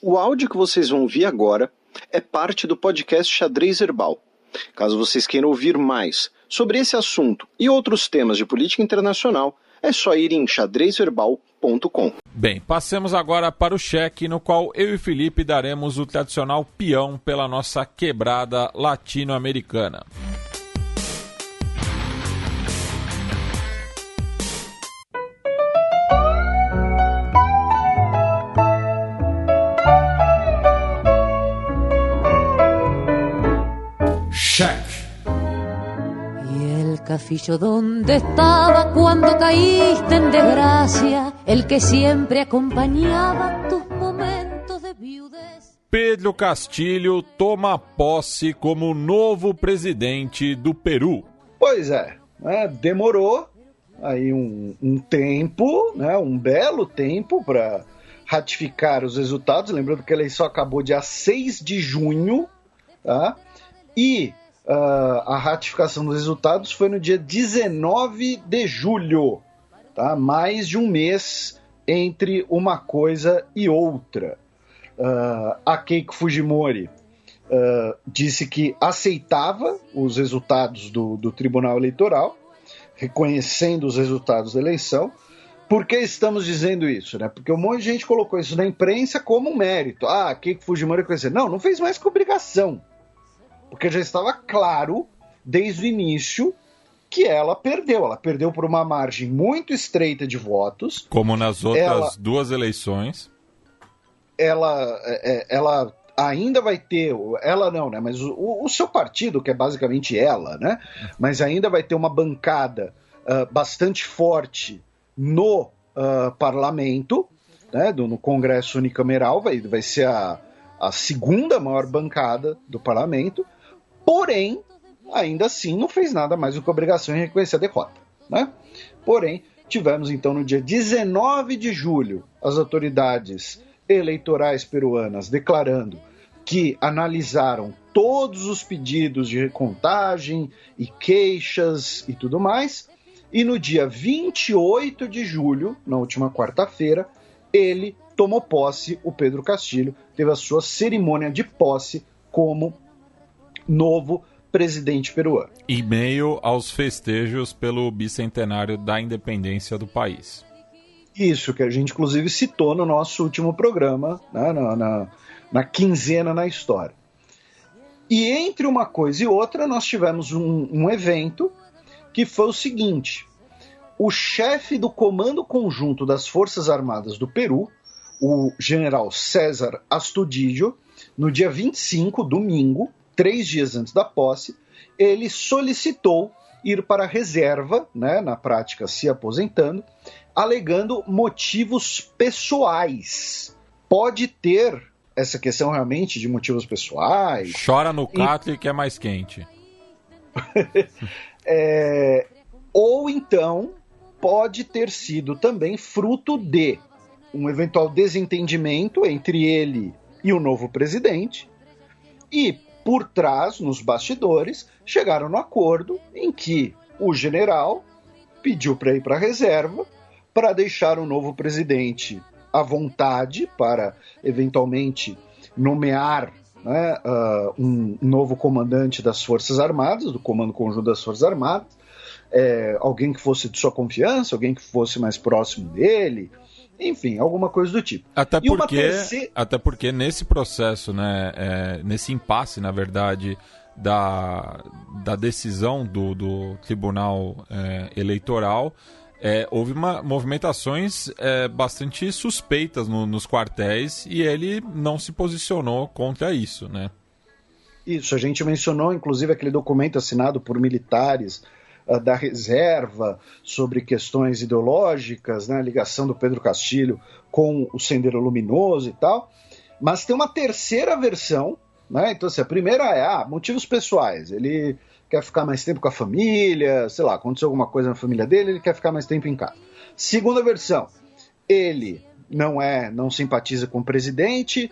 O áudio que vocês vão ouvir agora é parte do podcast Xadrez Herbal. Caso vocês queiram ouvir mais sobre esse assunto e outros temas de política internacional, é só ir em xadrezverbal.com. Bem, passemos agora para o cheque, no qual eu e Felipe daremos o tradicional peão pela nossa quebrada latino-americana. Cheque. Castillo, ¿dónde estaba cuando caíste en desgracia? El que siempre acompañaba tus momentos de viudez. Pedro Castilho toma posse como novo presidente do Peru. Pois é, demorou aí um tempo, né, um belo tempo para ratificar os resultados. Lembrando que a eleição acabou dia 6 de junho, tá? E a ratificação dos resultados foi no dia 19 de julho, tá? Mais de um mês entre uma coisa e outra. A Keiko Fujimori disse que aceitava os resultados do Tribunal Eleitoral, reconhecendo os resultados da eleição. Por que estamos dizendo isso, né? Porque um monte de gente colocou isso na imprensa como um mérito. A Keiko Fujimori reconheceu. Não fez mais que obrigação. Porque já estava claro, desde o início, que ela perdeu. Ela perdeu por uma margem muito estreita de votos. Como nas outras duas eleições. Ela ainda vai ter... Ela não, né? Mas o seu partido, que é basicamente ela, né? Mas ainda vai ter uma bancada bastante forte no parlamento, né? No Congresso Unicameral. Vai ser a segunda maior bancada do parlamento. Porém, ainda assim, não fez nada mais do que obrigação em reconhecer a derrota, né? Porém, tivemos então no dia 19 de julho as autoridades eleitorais peruanas declarando que analisaram todos os pedidos de recontagem e queixas e tudo mais, e no dia 28 de julho, na última quarta-feira, ele tomou posse, o Pedro Castilho teve a sua cerimônia de posse como novo presidente peruano. Em meio aos festejos pelo bicentenário da independência do país. Isso, que a gente inclusive citou no nosso último programa, né, na quinzena na história. E entre uma coisa e outra, nós tivemos um evento que foi o seguinte: o chefe do Comando Conjunto das Forças Armadas do Peru, o general César Astudillo, no dia 25, domingo, 3 dias antes da posse, ele solicitou ir para a reserva, né, na prática se aposentando, alegando motivos pessoais. Pode ter essa questão realmente de motivos pessoais. Chora no catre que é mais quente. Ou então pode ter sido também fruto de um eventual desentendimento entre ele e o novo presidente, e por trás, nos bastidores, chegaram no acordo em que o general pediu para ir para a reserva para deixar o novo presidente à vontade para, eventualmente, nomear, né, um novo comandante das Forças Armadas, do Comando Conjunto das Forças Armadas, alguém que fosse de sua confiança, alguém que fosse mais próximo dele, enfim, alguma coisa do tipo. Até porque nesse processo, né, nesse impasse, na verdade, da decisão do Tribunal Eleitoral, houve movimentações bastante suspeitas nos quartéis e ele não se posicionou contra isso, né? Isso, a gente mencionou inclusive aquele documento assinado por militares da reserva sobre questões ideológicas, né, a ligação do Pedro Castilho com o Sendero Luminoso e tal, mas tem uma terceira versão, né? Então assim, a primeira é motivos pessoais, ele quer ficar mais tempo com a família, sei lá, aconteceu alguma coisa na família dele, ele quer ficar mais tempo em casa. Segunda versão, ele não simpatiza com o presidente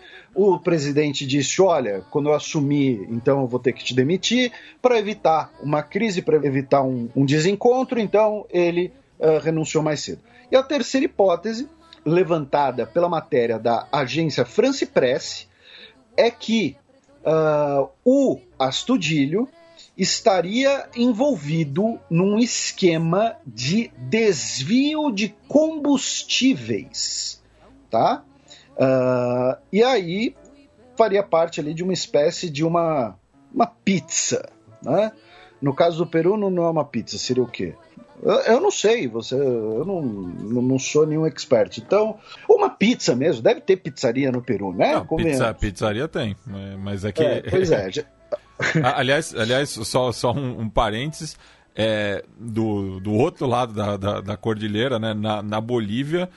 disse, olha, quando eu assumir, então eu vou ter que te demitir, para evitar uma crise, para evitar um desencontro, então ele renunciou mais cedo. E a terceira hipótese levantada pela matéria da agência France Presse é que o Astudillo estaria envolvido num esquema de desvio de combustíveis, tá? E aí faria parte ali de uma espécie de uma pizza, né? No caso do Peru não é uma pizza, seria o quê? Eu não sei, eu não sou nenhum expert. Então, uma pizza mesmo, deve ter pizzaria no Peru, né? Não, pizzaria tem, mas é que... pois é. Aliás, só um parênteses, do outro lado da cordilheira, né, na Bolívia,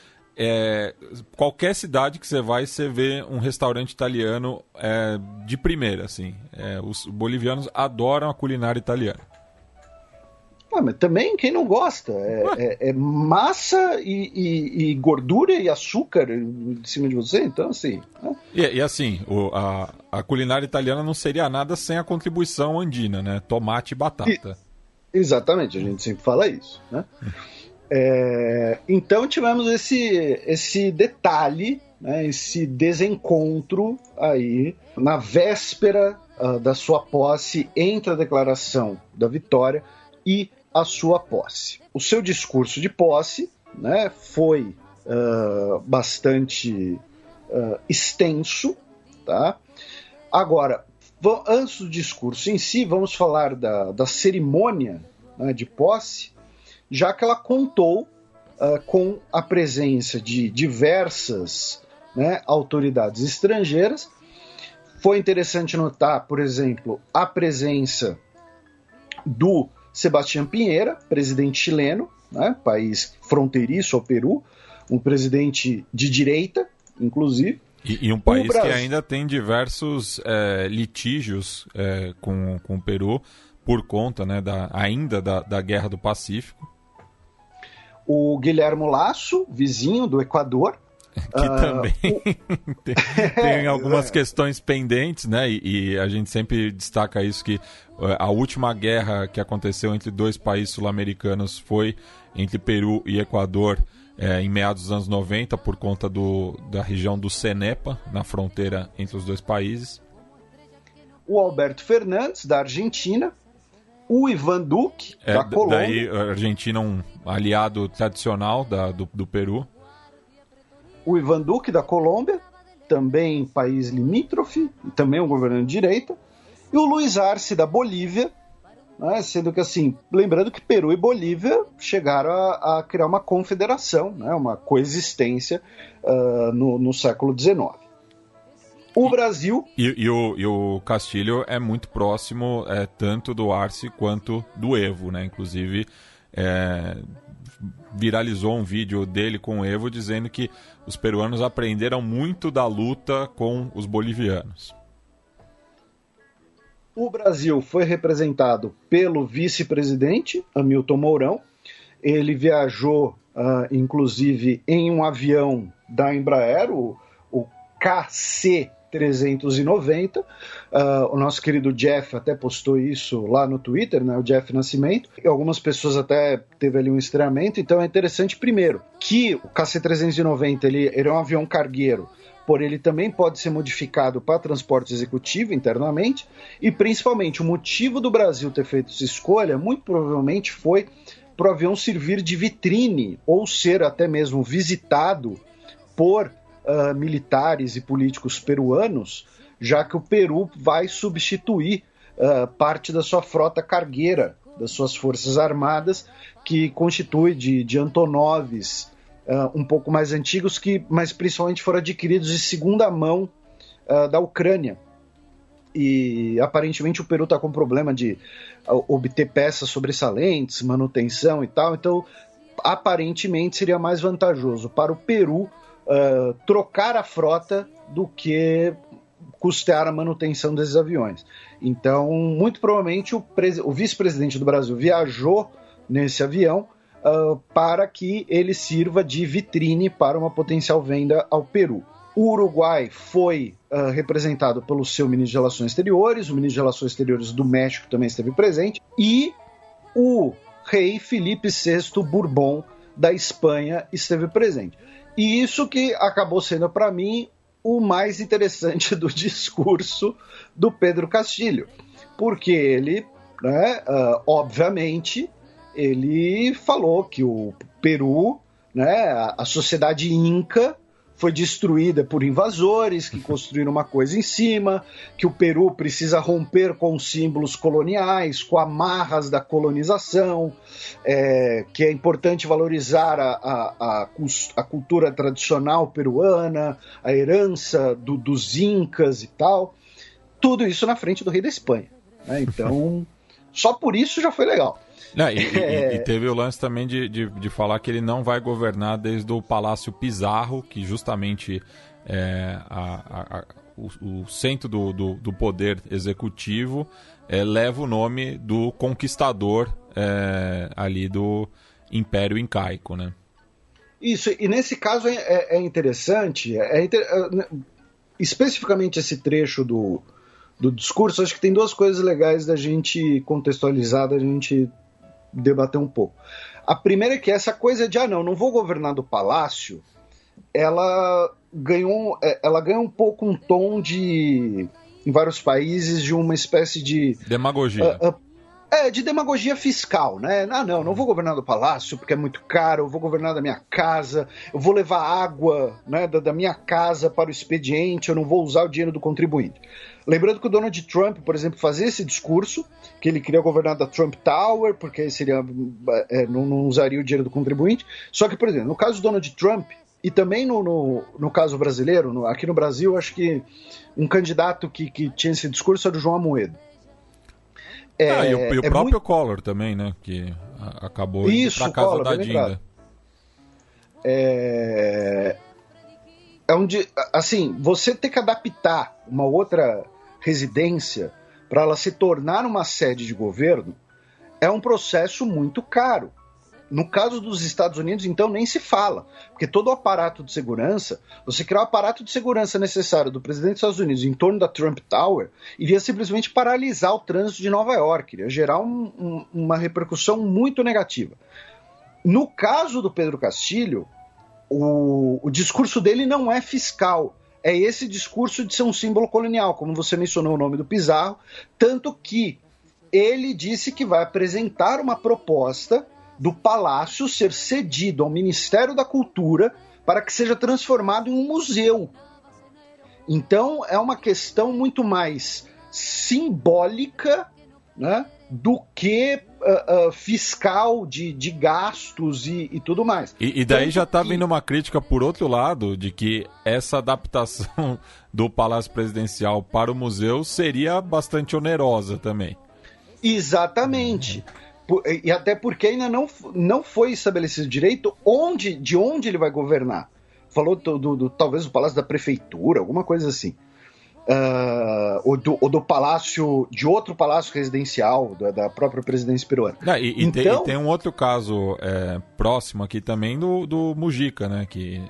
qualquer cidade que você vai, você vê um restaurante italiano de primeira, assim. Os bolivianos adoram a culinária italiana. Mas também, quem não gosta? É massa e gordura e açúcar em cima de você, então assim... Né? E assim, a culinária italiana não seria nada sem a contribuição andina, né? Tomate e batata. Exatamente, a gente sempre fala isso, né? Então tivemos esse detalhe, né, esse desencontro aí na véspera da sua posse entre a declaração da vitória e a sua posse. O seu discurso de posse, né, foi bastante extenso, tá? Agora, antes do discurso em si, vamos falar da cerimônia, né, de posse, já que ela contou com a presença de diversas, né, autoridades estrangeiras. Foi interessante notar, por exemplo, a presença do Sebastián Piñera, presidente chileno, né, país fronteiriço ao Peru, um presidente de direita, inclusive. E um país que ainda tem diversos litígios com o Peru por conta, né, da Guerra do Pacífico. O Guilherme Lasso, vizinho do Equador, que também tem algumas questões pendentes, né? E a gente sempre destaca isso, que a última guerra que aconteceu entre dois países sul-americanos foi entre Peru e Equador em meados dos anos 90, por conta da região do Cenepa, na fronteira entre os dois países. O Alberto Fernandes, da Argentina. O Ivan Duque, da Colômbia. Daí a Argentina é um aliado tradicional do Peru. O Ivan Duque, da Colômbia, também país limítrofe, também um governante de direita. E o Luiz Arce, da Bolívia, né, sendo que, assim, lembrando que Peru e Bolívia chegaram a criar uma confederação, né, uma coexistência no século XIX. O Brasil... E o Castilho é muito próximo tanto do Arce quanto do Evo, né? Inclusive, viralizou um vídeo dele com o Evo dizendo que os peruanos aprenderam muito da luta com os bolivianos. O Brasil foi representado pelo vice-presidente, Hamilton Mourão. Ele viajou, inclusive, em um avião da Embraer, o KC-390, o nosso querido Jeff até postou isso lá no Twitter, né, o Jeff Nascimento, e algumas pessoas até teve ali um estranhamento. Então é interessante, primeiro, que o KC-390 ele é um avião cargueiro, porém ele também pode ser modificado para transporte executivo internamente, e principalmente o motivo do Brasil ter feito essa escolha muito provavelmente foi para o avião servir de vitrine, ou ser até mesmo visitado por militares e políticos peruanos, já que o Peru vai substituir parte da sua frota cargueira, das suas forças armadas, que constitui de Antonovs um pouco mais antigos, mas principalmente foram adquiridos de segunda mão da Ucrânia. E aparentemente o Peru está com problema de obter peças sobressalentes, manutenção e tal, então aparentemente seria mais vantajoso para o Peru trocar a frota do que custear a manutenção desses aviões. Então, muito provavelmente o vice-presidente do Brasil viajou nesse avião para que ele sirva de vitrine para uma potencial venda ao Peru. O Uruguai foi representado pelo seu ministro de Relações Exteriores, o ministro de Relações Exteriores do México também esteve presente, e o rei Felipe VI Bourbon da Espanha esteve presente. E isso que acabou sendo, para mim, o mais interessante do discurso do Pedro Castilho. Porque ele, né, obviamente, ele falou que o Peru, né, a sociedade inca, foi destruída por invasores que construíram uma coisa em cima, que o Peru precisa romper com os símbolos coloniais, com amarras da colonização, que é importante valorizar a cultura tradicional peruana, a herança dos incas e tal. Tudo isso na frente do rei da Espanha. Né? Então, só por isso já foi legal. Não, e teve o lance também de falar que ele não vai governar desde o Palácio Pizarro, que justamente é o centro do poder executivo, leva o nome do conquistador ali do Império Incaico, né? Isso, e nesse caso é interessante, especificamente esse trecho do discurso, acho que tem duas coisas legais da gente contextualizar, da gente debater um pouco. A primeira é que essa coisa de não vou governar do palácio, ela ganha um pouco um tom em vários países, de uma espécie de demagogia. De demagogia fiscal, né? Não vou governar do palácio porque é muito caro, eu vou governar da minha casa, eu vou levar água, né, da minha casa para o expediente, eu não vou usar o dinheiro do contribuinte. Lembrando que o Donald Trump, por exemplo, fazia esse discurso, que ele queria governar da Trump Tower, porque não usaria o dinheiro do contribuinte. Só que, por exemplo, no caso do Donald Trump, e também no caso brasileiro, aqui no Brasil, acho que um candidato que tinha esse discurso era o João Amoedo. E o próprio Collor também, né? Que acabou indo para casa Collor, da Dinda. Assim, você ter que adaptar uma outra residência para ela se tornar uma sede de governo é um processo muito caro. No caso dos Estados Unidos, então, nem se fala, porque todo o aparato de segurança, você criar o aparato de segurança necessário do presidente dos Estados Unidos em torno da Trump Tower, iria simplesmente paralisar o trânsito de Nova York, iria gerar uma repercussão muito negativa. No caso do Pedro Castilho, o discurso dele não é fiscal, é esse discurso de ser um símbolo colonial, como você mencionou o nome do Pizarro, tanto que ele disse que vai apresentar uma proposta do Palácio ser cedido ao Ministério da Cultura para que seja transformado em um museu. Então é uma questão muito mais simbólica, né, do que fiscal de gastos e tudo mais. E daí já está vindo uma crítica por outro lado de que essa adaptação do Palácio Presidencial para o museu seria bastante onerosa também. Exatamente. E até porque ainda não foi estabelecido direito de onde ele vai governar. Falou talvez do Palácio da Prefeitura, alguma coisa assim. Ou do palácio, de outro palácio residencial da própria presidência peruana. Tem um outro caso próximo aqui também do Mujica, né? Que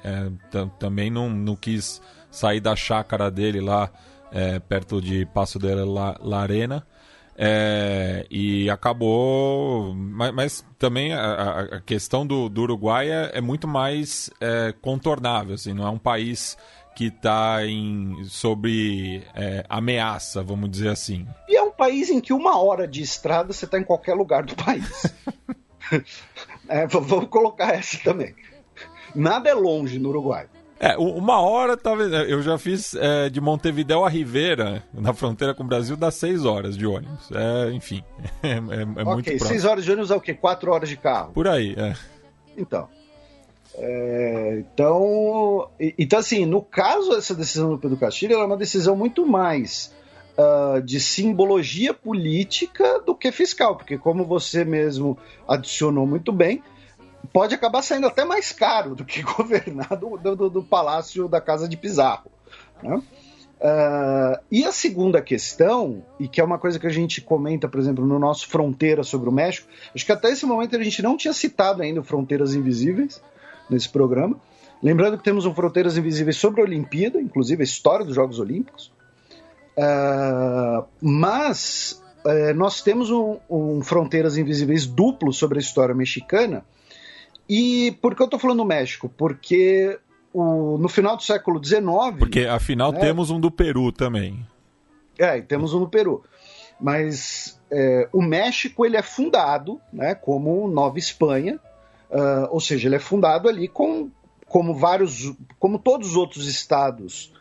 também não quis sair da chácara dele lá perto de Passo de la Arena. E acabou, mas também a questão do Uruguai é muito mais contornável, assim, não é um país que está sob ameaça, vamos dizer assim. E é um país em que 1 hora de estrada você está em qualquer lugar do país. Vamos colocar essa também. Nada é longe no Uruguai. 1 hora, talvez. Eu já fiz de Montevidéu a Rivera, na fronteira com o Brasil, dá 6 horas de ônibus. Enfim, é muito próximo. 6 horas de ônibus é o quê? 4 horas de carro? Por aí, Então, assim, no caso, essa decisão do Pedro Castilho é uma decisão muito mais de simbologia política do que fiscal, porque como você mesmo adicionou muito bem, pode acabar saindo até mais caro do que governar do Palácio da Casa de Pizarro, né? E a segunda questão, e que é uma coisa que a gente comenta, por exemplo, no nosso Fronteira sobre o México, acho que até esse momento a gente não tinha citado ainda o Fronteiras Invisíveis nesse programa, lembrando que temos um Fronteiras Invisíveis sobre a Olimpíada, inclusive a história dos Jogos Olímpicos, mas nós temos um Fronteiras Invisíveis duplo sobre a história mexicana. E por que eu estou falando do México? Porque no final do século XIX... Porque, afinal, temos um do Peru também. E temos um no Peru. Mas o México ele é fundado, né, como Nova Espanha, ou seja, ele é fundado ali como todos os outros estados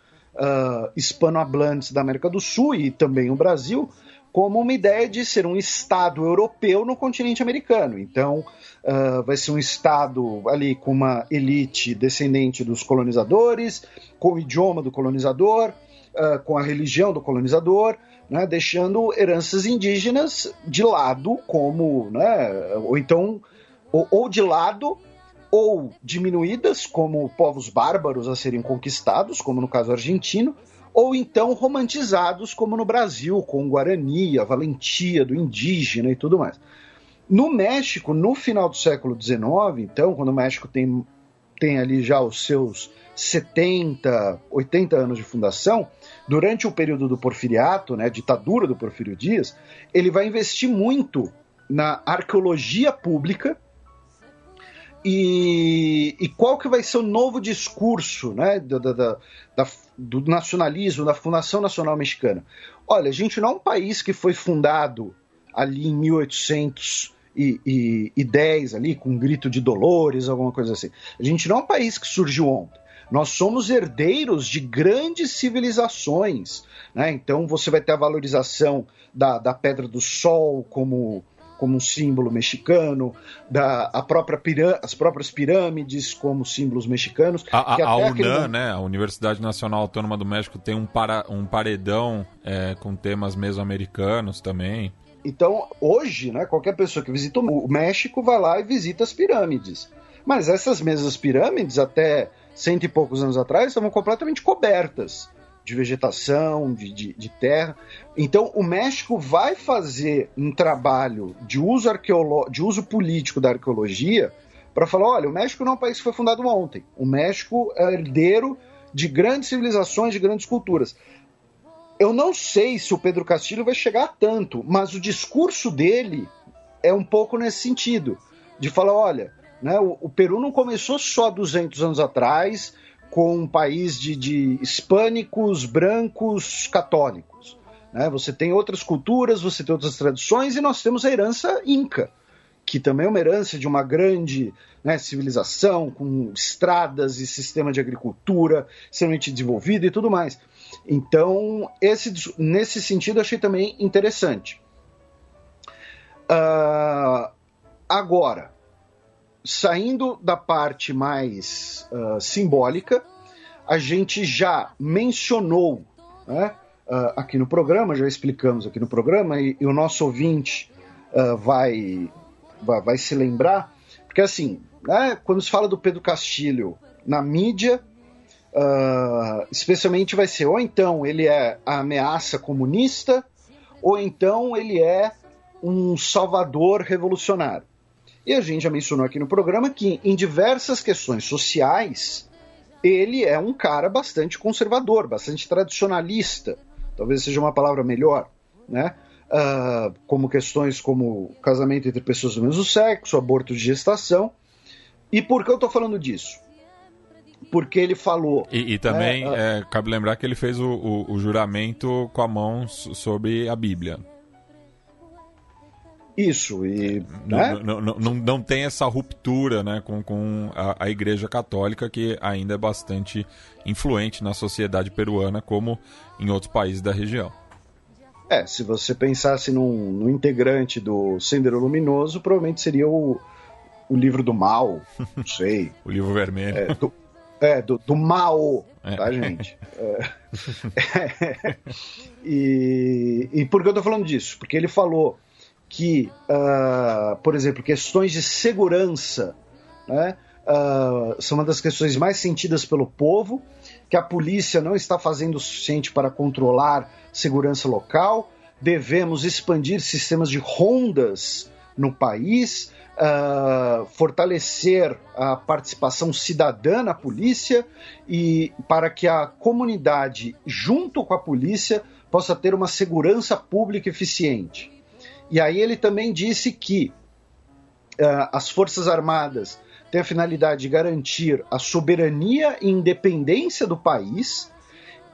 hispanohablantes da América do Sul e também o Brasil, como uma ideia de ser um estado europeu no continente americano. Então, vai ser um estado ali com uma elite descendente dos colonizadores, com o idioma do colonizador, com a religião do colonizador, né, deixando heranças indígenas de lado, como, né, ou então, ou de lado, ou diminuídas, como povos bárbaros a serem conquistados, como no caso argentino, ou então romantizados, como no Brasil, com o Guarani, a valentia do indígena e tudo mais. No México, no final do século XIX, então, quando o México tem ali já os seus 70, 80 anos de fundação, durante o período do Porfiriato, né, ditadura do Porfírio Dias, ele vai investir muito na arqueologia pública. E qual que vai ser o novo discurso, né, do nacionalismo, da Fundação Nacional Mexicana? Olha, a gente não é um país que foi fundado ali em 1810, ali, com um grito de Dolores, alguma coisa assim. A gente não é um país que surgiu ontem. Nós somos herdeiros de grandes civilizações, né? Então você vai ter a valorização da Pedra do Sol como um símbolo mexicano, as próprias pirâmides como símbolos mexicanos. A UNAM, né, a Universidade Nacional Autônoma do México, tem um paredão com temas mesoamericanos também. Então, hoje, né, qualquer pessoa que visita o México vai lá e visita as pirâmides. Mas essas mesmas pirâmides, até 100 e poucos anos atrás, estavam completamente cobertas de vegetação, de terra. Então, o México vai fazer um trabalho de uso político da arqueologia para falar, olha, o México não é um país que foi fundado ontem. O México é herdeiro de grandes civilizações, de grandes culturas. Eu não sei se o Pedro Castillo vai chegar a tanto, mas o discurso dele é um pouco nesse sentido, de falar, olha, né, o Peru não começou só 200 anos atrás com um país de hispânicos, brancos, católicos. Né? Você tem outras culturas, você tem outras tradições, e nós temos a herança inca, que também é uma herança de uma grande, né, civilização, com estradas e sistema de agricultura extremamente desenvolvido e tudo mais. Então, nesse sentido, eu achei também interessante. Agora, saindo da parte mais simbólica, a gente já mencionou, né, aqui no programa, já explicamos aqui no programa, e o nosso ouvinte vai se lembrar, porque assim, né, quando se fala do Pedro Castillo na mídia, especialmente vai ser, ou então ele é a ameaça comunista, ou então ele é um salvador revolucionário. E a gente já mencionou aqui no programa que em diversas questões sociais ele é um cara bastante conservador, bastante tradicionalista, talvez seja uma palavra melhor, né? Como questões como casamento entre pessoas do mesmo sexo, aborto de gestação. E por que eu estou falando disso? Porque ele falou... E também cabe lembrar que ele fez o juramento com a mão sobre a Bíblia. Isso, e... Não tem essa ruptura, né, com a Igreja Católica, que ainda é bastante influente na sociedade peruana, como em outros países da região. Se você pensasse num integrante do Sendero Luminoso, provavelmente seria o livro do Mao, não sei. O livro vermelho. Do Mao, tá, gente? E por que eu tô falando disso? Porque ele falou que, por exemplo, questões de segurança, né, são uma das questões mais sentidas pelo povo, que a polícia não está fazendo o suficiente para controlar segurança local, devemos expandir sistemas de rondas no país, fortalecer a participação cidadã na polícia e para que a comunidade, junto com a polícia, possa ter uma segurança pública eficiente. E aí ele também disse que as Forças Armadas tem a finalidade de garantir a soberania e independência do país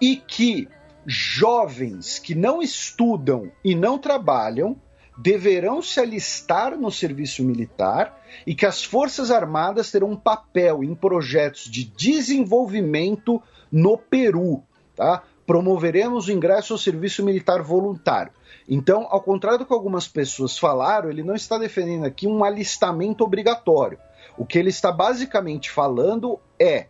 e que jovens que não estudam e não trabalham deverão se alistar no serviço militar e que as Forças Armadas terão um papel em projetos de desenvolvimento no Peru, tá? Promoveremos o ingresso ao serviço militar voluntário. Então, ao contrário do que algumas pessoas falaram, ele não está defendendo aqui um alistamento obrigatório. O que ele está basicamente falando é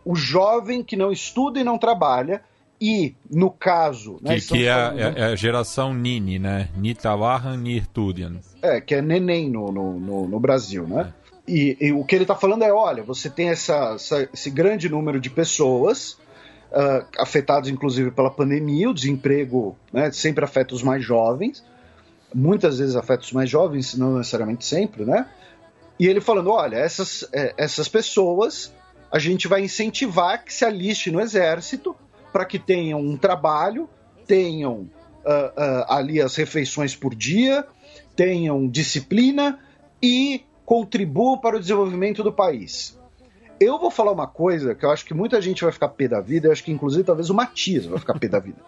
o jovem que não estuda e não trabalha e, no caso... Né, que é a geração Nini, né? Ni trabalham, ni estudiam. Que é neném no Brasil, né? E o que ele está falando é, olha, você tem esse grande número de pessoas... afetados inclusive pela pandemia, o desemprego, né, sempre afeta os mais jovens, muitas vezes afeta os mais jovens, não necessariamente sempre, né? E ele falando, olha, essas pessoas a gente vai incentivar que se aliste no exército para que tenham um trabalho, tenham ali as refeições por dia, tenham disciplina e contribuam para o desenvolvimento do país. Eu vou falar uma coisa que eu acho que muita gente vai ficar pé da vida, eu acho que inclusive talvez o Matias vai ficar pé da vida.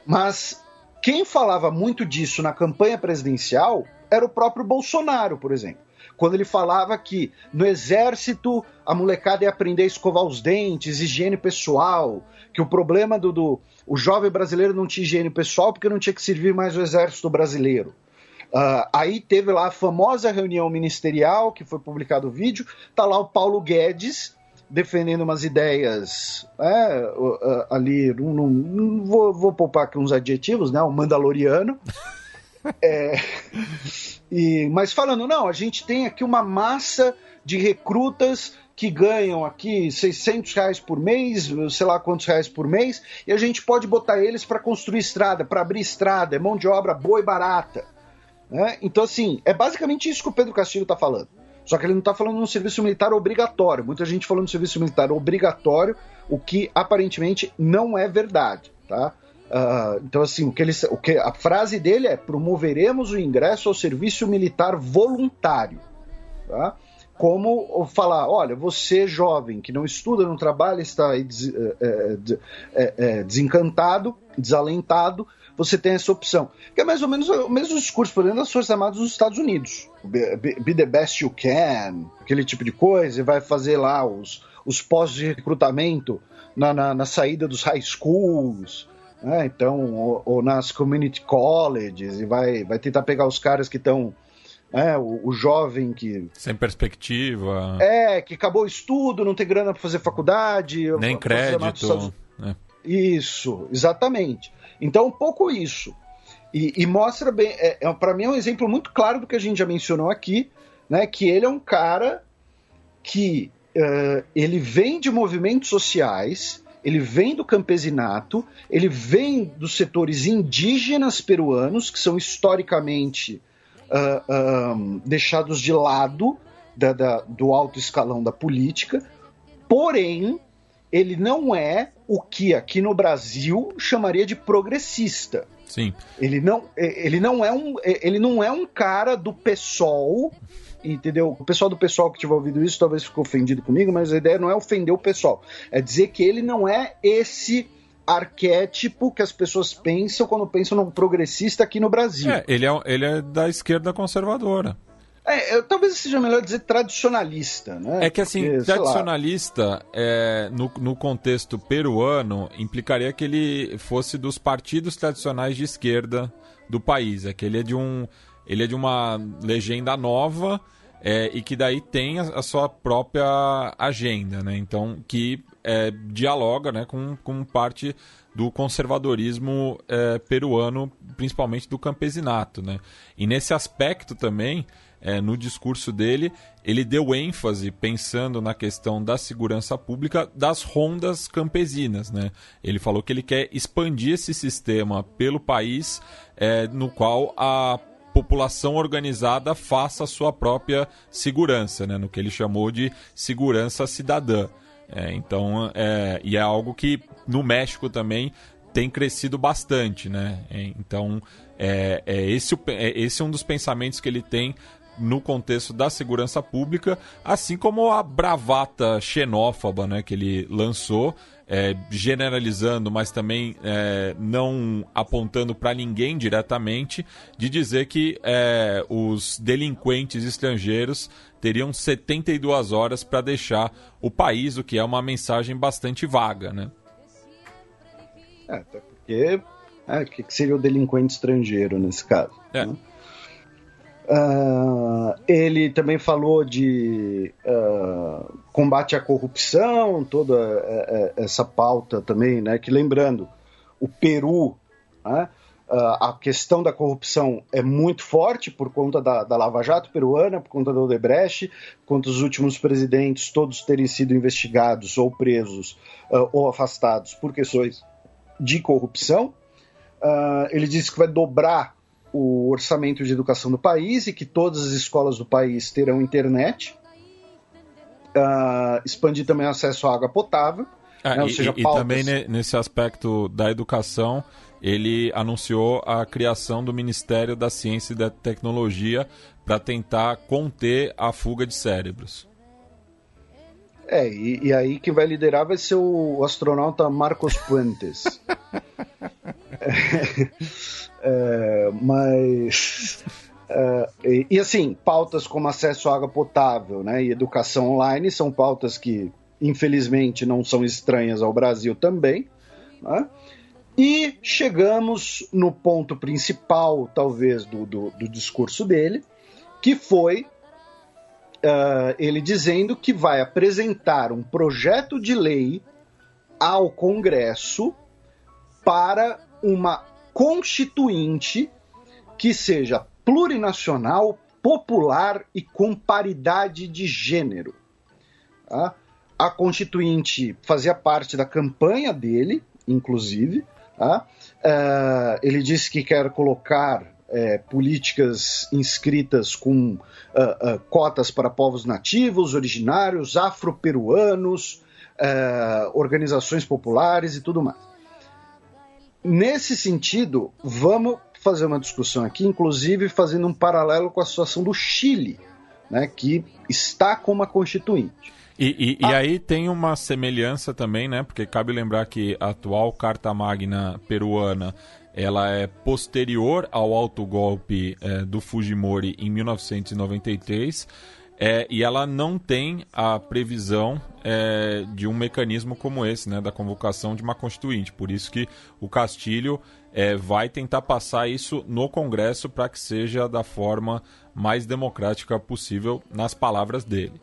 Mas quem falava muito disso na campanha presidencial era o próprio Bolsonaro, por exemplo. Quando ele falava que no exército a molecada ia aprender a escovar os dentes, higiene pessoal, que o problema o jovem brasileiro não tinha higiene pessoal porque não tinha que servir mais o exército brasileiro. Aí teve lá a famosa reunião ministerial, que foi publicado o vídeo, tá lá o Paulo Guedes defendendo umas ideias ali, não vou poupar aqui uns adjetivos, né, o mandaloriano, mas falando, não, a gente tem aqui uma massa de recrutas que ganham aqui R$600 por mês, sei lá quantos reais por mês, e a gente pode botar eles para construir estrada, para abrir estrada, é mão de obra boa e barata. Então, assim, é basicamente isso que o Pedro Castilho está falando. Só que ele não está falando de um serviço militar obrigatório. Muita gente falando de serviço militar obrigatório, o que aparentemente não é verdade, tá? Então, assim, a frase dele é: promoveremos o ingresso ao serviço militar voluntário, tá? Como falar, olha, você jovem que não estuda, não trabalha, está aí desencantado, desalentado, você tem essa opção. Que é mais ou menos o mesmo discurso, por exemplo, das Forças Armadas dos Estados Unidos. Be the best you can, aquele tipo de coisa, e vai fazer lá os postos de recrutamento na saída dos high schools, né? Então, ou nas community colleges, e vai tentar pegar os caras que estão... o jovem que... Sem perspectiva. Que acabou o estudo, não tem grana para fazer faculdade. Nem crédito. Isso, exatamente. Então, um pouco isso. E mostra bem, para mim é um exemplo muito claro do que a gente já mencionou aqui, né, que ele é um cara que ele vem de movimentos sociais, ele vem do campesinato, ele vem dos setores indígenas peruanos, que são historicamente deixados de lado do alto escalão da política, porém ele não é o que aqui no Brasil chamaria de progressista. Sim. Ele não é um cara do PSOL, entendeu? O pessoal do PSOL que tiver ouvido isso talvez ficou ofendido comigo, mas a ideia não é ofender o PSOL, é dizer que ele não é esse arquétipo que as pessoas pensam quando pensam num progressista aqui no Brasil. Ele é da esquerda conservadora. Talvez seja melhor dizer tradicionalista, né? É que assim, porque, tradicionalista, no contexto peruano, implicaria que ele fosse dos partidos tradicionais de esquerda do país. É que ele é de uma legenda nova e que daí tem a sua própria agenda, né? Então, que dialoga, né, com parte do conservadorismo peruano, principalmente do campesinato, né? E nesse aspecto também... no discurso dele, ele deu ênfase, pensando na questão da segurança pública, das rondas campesinas, né? Ele falou que ele quer expandir esse sistema pelo país, no qual a população organizada faça a sua própria segurança, né? No que ele chamou de segurança cidadã. Então, e é algo que no México também tem crescido bastante, né? Então, esse é um dos pensamentos que ele tem no contexto da segurança pública, assim como a bravata xenófoba, né, que ele lançou, generalizando, mas também não apontando para ninguém diretamente, de dizer que os delinquentes estrangeiros teriam 72 horas para deixar o país, o que é uma mensagem bastante vaga, né? Até porque o que seria o delinquente estrangeiro nesse caso? Né? Ele também falou de combate à corrupção, toda essa pauta também, né? Que, lembrando, o Peru, né? A questão da corrupção é muito forte por conta da Lava Jato peruana, por conta da Odebrecht, por conta dos últimos presidentes todos terem sido investigados ou presos ou afastados por questões de corrupção. Ele disse que vai dobrar o orçamento de educação do país e que todas as escolas do país terão internet, expandir também o acesso à água potável, né? Ou seja, e também nesse aspecto da educação, ele anunciou a criação do Ministério da Ciência e da Tecnologia para tentar conter a fuga de cérebros. E aí quem vai liderar vai ser o astronauta Marcos Puentes. E assim, pautas como acesso à água potável, né, e educação online são pautas que, infelizmente, não são estranhas ao Brasil também, né? E chegamos no ponto principal, talvez, do discurso dele, que foi ele dizendo que vai apresentar um projeto de lei ao Congresso para uma constituinte que seja plurinacional, popular e com paridade de gênero. Tá? A constituinte fazia parte da campanha dele, inclusive. Tá? Ele disse que quer colocar políticas inscritas com cotas para povos nativos, originários, afro-peruanos, organizações populares e tudo mais. Nesse sentido, vamos fazer uma discussão aqui, inclusive fazendo um paralelo com a situação do Chile, né, que está com uma constituinte. E aí tem uma semelhança também, né, porque cabe lembrar que a atual Carta Magna peruana ela é posterior ao autogolpe do Fujimori em 1993, e ela não tem a previsão de um mecanismo como esse, né, da convocação de uma constituinte. Por isso que o Castilho vai tentar passar isso no Congresso para que seja da forma mais democrática possível, nas palavras dele.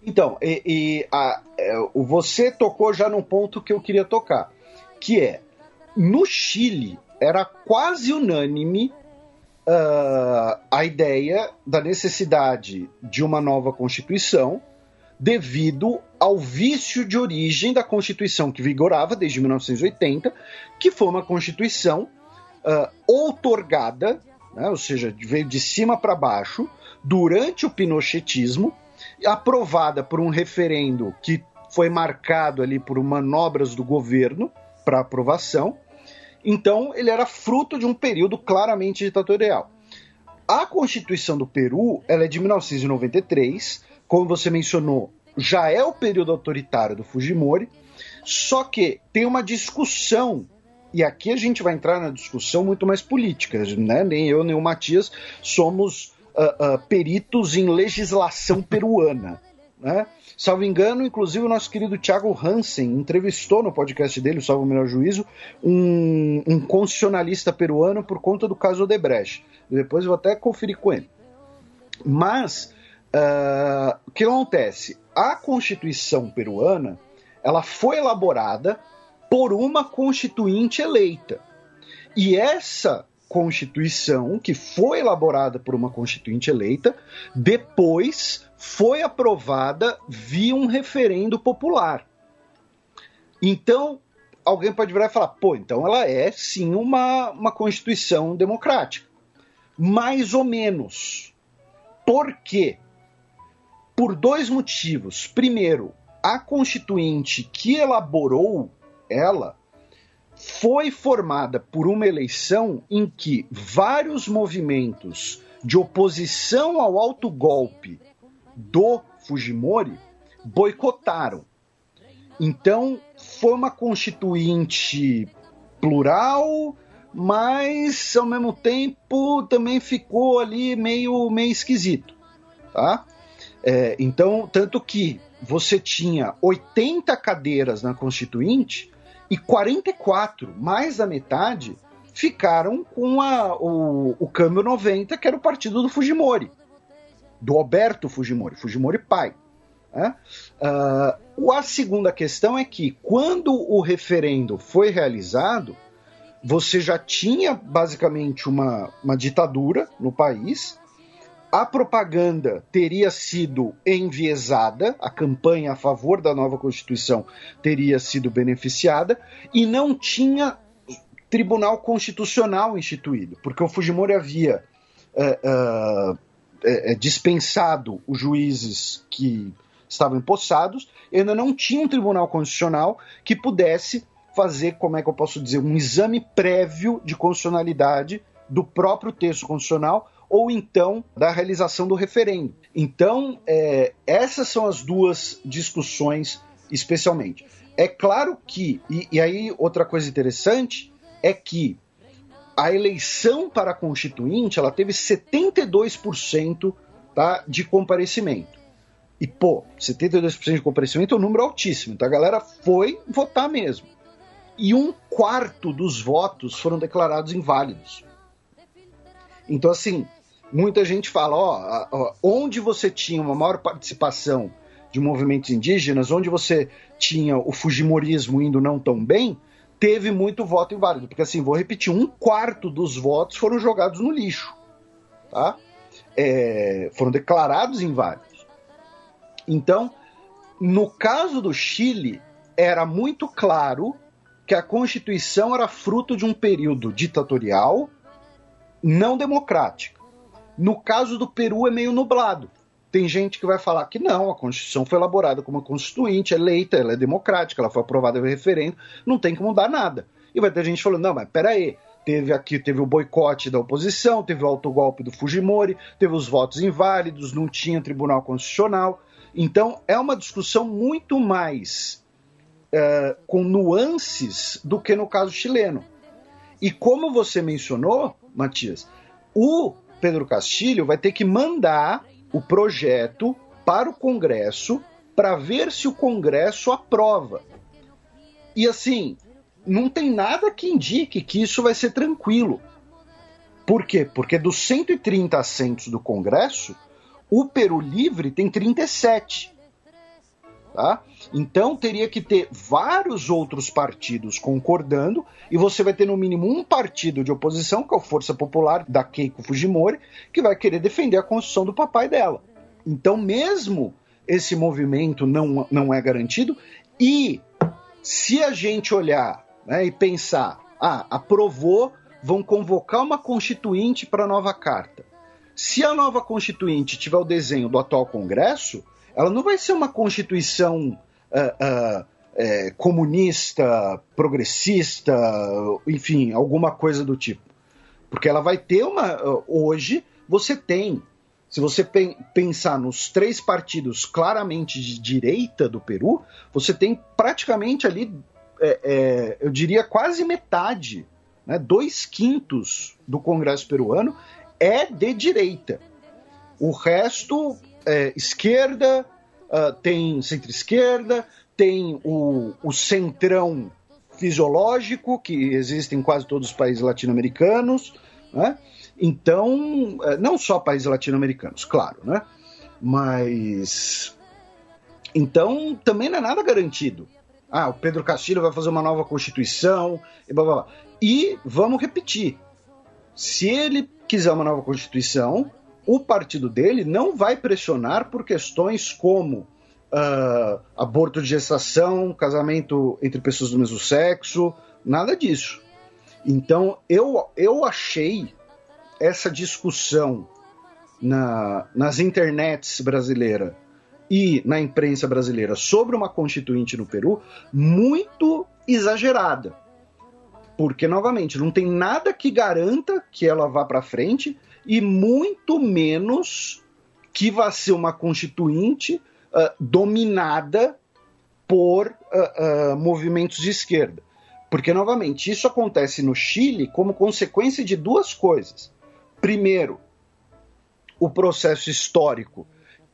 Então, você tocou já num ponto que eu queria tocar, que é, no Chile era quase unânime a ideia da necessidade de uma nova Constituição devido ao vício de origem da Constituição que vigorava desde 1980, que foi uma Constituição outorgada, né, ou seja, veio de cima para baixo, durante o pinochetismo, aprovada por um referendo que foi marcado ali por manobras do governo para aprovação. Então, ele era fruto de um período claramente ditatorial. A Constituição do Peru, ela é de 1993, como você mencionou, já é o período autoritário do Fujimori, só que tem uma discussão, e aqui a gente vai entrar na discussão muito mais política, né? Nem eu, nem o Matias somos peritos em legislação peruana, né? Salvo engano, inclusive o nosso querido Thiago Hansen entrevistou no podcast dele, Salvo o Melhor Juízo, um constitucionalista peruano por conta do caso Odebrecht. Depois eu vou até conferir com ele. Mas, o que acontece? A Constituição peruana, ela foi elaborada por uma constituinte eleita. E essa Constituição, que foi elaborada por uma constituinte eleita, depois foi aprovada via um referendo popular. Então, alguém pode virar e falar, então ela é sim uma Constituição democrática. Mais ou menos. Por quê? Por dois motivos. Primeiro, a constituinte que elaborou ela foi formada por uma eleição em que vários movimentos de oposição ao autogolpe do Fujimori boicotaram. Então, foi uma constituinte plural, mas, ao mesmo tempo, também ficou ali meio esquisito. Tá? Então, tanto que você tinha 80 cadeiras na Constituinte e 44, mais da metade, ficaram com o Câmbio 90, que era o partido do Fujimori, do Alberto Fujimori, Fujimori pai. A segunda questão é que, quando o referendo foi realizado, você já tinha basicamente uma ditadura no país, a propaganda teria sido enviesada, a campanha a favor da nova Constituição teria sido beneficiada, e não tinha Tribunal Constitucional instituído, porque o Fujimori havia dispensado os juízes que estavam empossados, e ainda não tinha um Tribunal Constitucional que pudesse fazer, como é que eu posso dizer, um exame prévio de constitucionalidade do próprio texto constitucional ou então da realização do referendo. Então, essas são as duas discussões especialmente. É claro que, e aí outra coisa interessante, é que a eleição para a Constituinte, ela teve 72%, tá, de comparecimento. E, 72% de comparecimento é um número altíssimo, então a galera foi votar mesmo. E 1/4 dos votos foram declarados inválidos. Então, assim, muita gente fala, onde você tinha uma maior participação de movimentos indígenas, onde você tinha o fujimorismo indo não tão bem, teve muito voto inválido. Porque, assim, vou repetir, 1/4 dos votos foram jogados no lixo. Tá? Foram declarados inválidos. Então, no caso do Chile, era muito claro que a Constituição era fruto de um período ditatorial, não democrático. No caso do Peru é meio nublado. Tem gente que vai falar que não, a Constituição foi elaborada como uma constituinte, eleita, ela é democrática, ela foi aprovada no referendo, não tem como mudar nada. E vai ter gente falando, não, mas peraí, teve o boicote da oposição, teve o autogolpe do Fujimori, teve os votos inválidos, não tinha Tribunal Constitucional. Então é uma discussão muito mais com nuances do que no caso chileno. E como você mencionou, Matias, o Pedro Castilho vai ter que mandar o projeto para o Congresso para ver se o Congresso aprova. E assim, não tem nada que indique que isso vai ser tranquilo. Por quê? Porque dos 130 assentos do Congresso, o Peru Livre tem 37. Tá? Então teria que ter vários outros partidos concordando, e você vai ter no mínimo um partido de oposição, que é o Força Popular da Keiko Fujimori, que vai querer defender a Constituição do papai dela. Então mesmo esse movimento não é garantido, e se a gente olhar, né, e pensar, aprovou, vão convocar uma constituinte para a nova carta. Se a nova constituinte tiver o desenho do atual Congresso, ela não vai ser uma constituição comunista, progressista, enfim, alguma coisa do tipo. Porque ela vai ter hoje, você tem, se você pensar nos 3 partidos claramente de direita do Peru, você tem praticamente ali, eu diria quase metade, né, 2/5 do Congresso peruano é de direita. O resto esquerda, tem centro-esquerda, tem o centrão fisiológico, que existe em quase todos os países latino-americanos, né? Então, não só países latino-americanos, claro, né? Mas, então, também não é nada garantido. O Pedro Castilho vai fazer uma nova Constituição, e blá, blá, blá. E vamos repetir, se ele quiser uma nova Constituição, o partido dele não vai pressionar por questões como aborto de gestação, casamento entre pessoas do mesmo sexo, nada disso. Então, eu achei essa discussão nas internets brasileiras e na imprensa brasileira sobre uma constituinte no Peru muito exagerada. Porque, novamente, não tem nada que garanta que ela vá para frente e muito menos que vá ser uma constituinte dominada por movimentos de esquerda. Porque, novamente, isso acontece no Chile como consequência de duas coisas. Primeiro, o processo histórico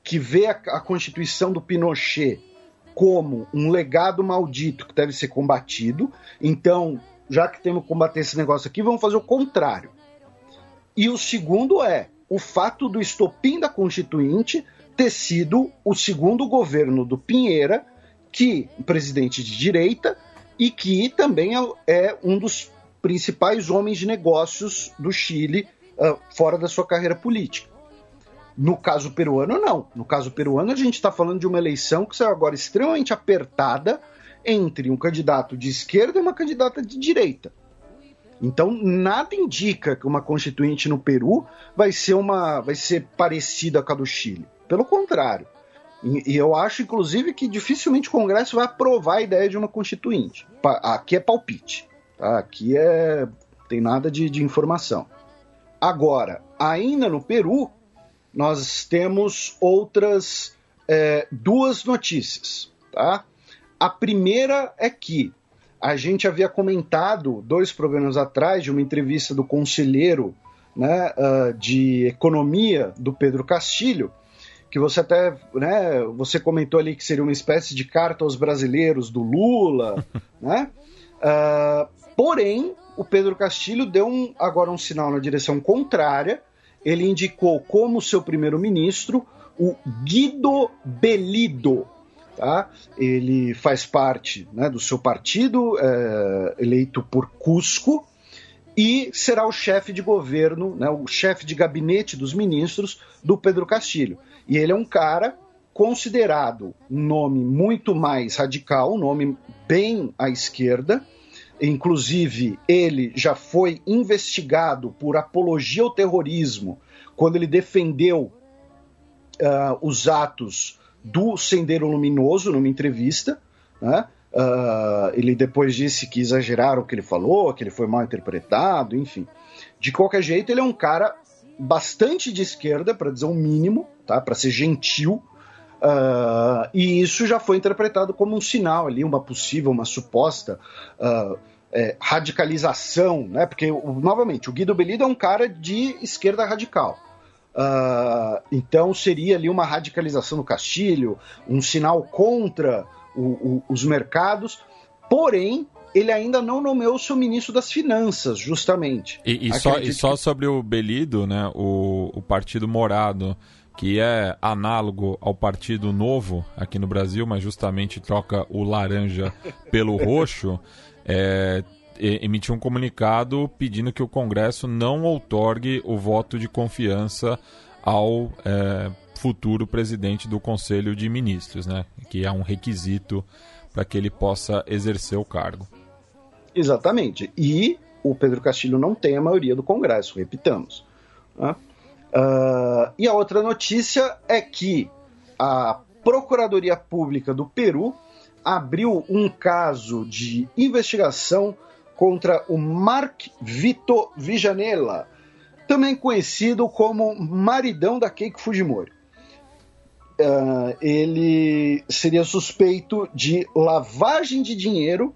que vê a Constituição do Pinochet como um legado maldito que deve ser combatido. Então, já que temos que combater esse negócio aqui, vamos fazer o contrário. E o segundo é o fato do estopim da Constituinte ter sido o segundo governo do Piñera, que presidente de direita, e que também é um dos principais homens de negócios do Chile fora da sua carreira política. No caso peruano, não. No caso peruano, a gente está falando de uma eleição que saiu agora extremamente apertada entre um candidato de esquerda e uma candidata de direita. Então, nada indica que uma constituinte no Peru vai ser parecida com a do Chile. Pelo contrário. E eu acho, inclusive, que dificilmente o Congresso vai aprovar a ideia de uma constituinte. Aqui é palpite. Tá? Aqui tem nada de informação. Agora, ainda no Peru, nós temos outras duas notícias. Tá? A primeira é que a gente havia comentado 2 programas atrás de uma entrevista do conselheiro, né, de economia do Pedro Castilho, que você até, né, você comentou ali que seria uma espécie de carta aos brasileiros do Lula, né? Porém, o Pedro Castilho deu agora um sinal na direção contrária. Ele indicou como seu primeiro-ministro o Guido Bellido. Tá? Ele faz parte, né, do seu partido, eleito por Cusco, e será o chefe de governo, né, o chefe de gabinete dos ministros do Pedro Castilho. E ele é um cara considerado um nome muito mais radical, um nome bem à esquerda. Inclusive, ele já foi investigado por apologia ao terrorismo quando ele defendeu os atos do Sendero Luminoso numa entrevista, né? Ele depois disse que exageraram o que ele falou, que ele foi mal interpretado, enfim. De qualquer jeito, ele é um cara bastante de esquerda, para dizer o mínimo, tá? Para ser gentil, e isso já foi interpretado como um sinal ali, uma possível, uma suposta radicalização, né? Porque, novamente, o Guido Bellido é um cara de esquerda radical. Então seria ali uma radicalização do Castilho, um sinal contra os mercados, porém ele ainda não nomeou o seu ministro das Finanças, justamente. E só sobre o Bellido, né, o Partido Morado, que é análogo ao Partido Novo aqui no Brasil, mas justamente troca o laranja pelo roxo, emitiu um comunicado pedindo que o Congresso não outorgue o voto de confiança ao futuro presidente do Conselho de Ministros, né? Que é um requisito para que ele possa exercer o cargo. Exatamente. E o Pedro Castilho não tem a maioria do Congresso, repitamos. Né? E a outra notícia é que a Procuradoria Pública do Peru abriu um caso de investigação contra o Mark Vito Vijanella, também conhecido como maridão da Keiko Fujimori. Ele seria suspeito de lavagem de dinheiro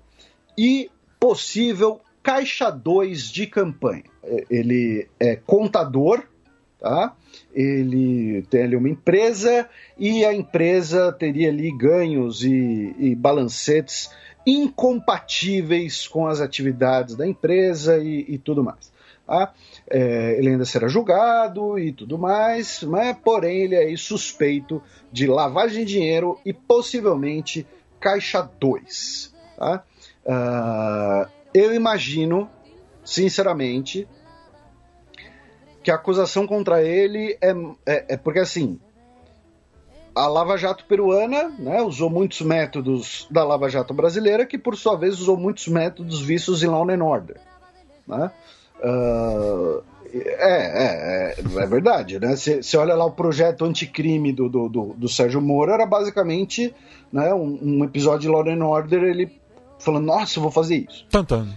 e possível caixa 2 de campanha. Ele é contador, tá? Ele tem ali uma empresa e a empresa teria ali ganhos e balancetes incompatíveis com as atividades da empresa e tudo mais. Tá? Ele ainda será julgado e tudo mais, mas, porém ele é suspeito de lavagem de dinheiro e possivelmente caixa 2. Tá? Eu imagino, sinceramente, que a acusação contra ele é porque, assim, a Lava Jato peruana, né, usou muitos métodos da Lava Jato brasileira, que por sua vez usou muitos métodos vistos em Law and Order. Né? É verdade, né? Você olha lá o projeto anticrime do Sérgio Moro, era basicamente, né, um episódio de Law and Order, ele falando, nossa, eu vou fazer isso. Tantando.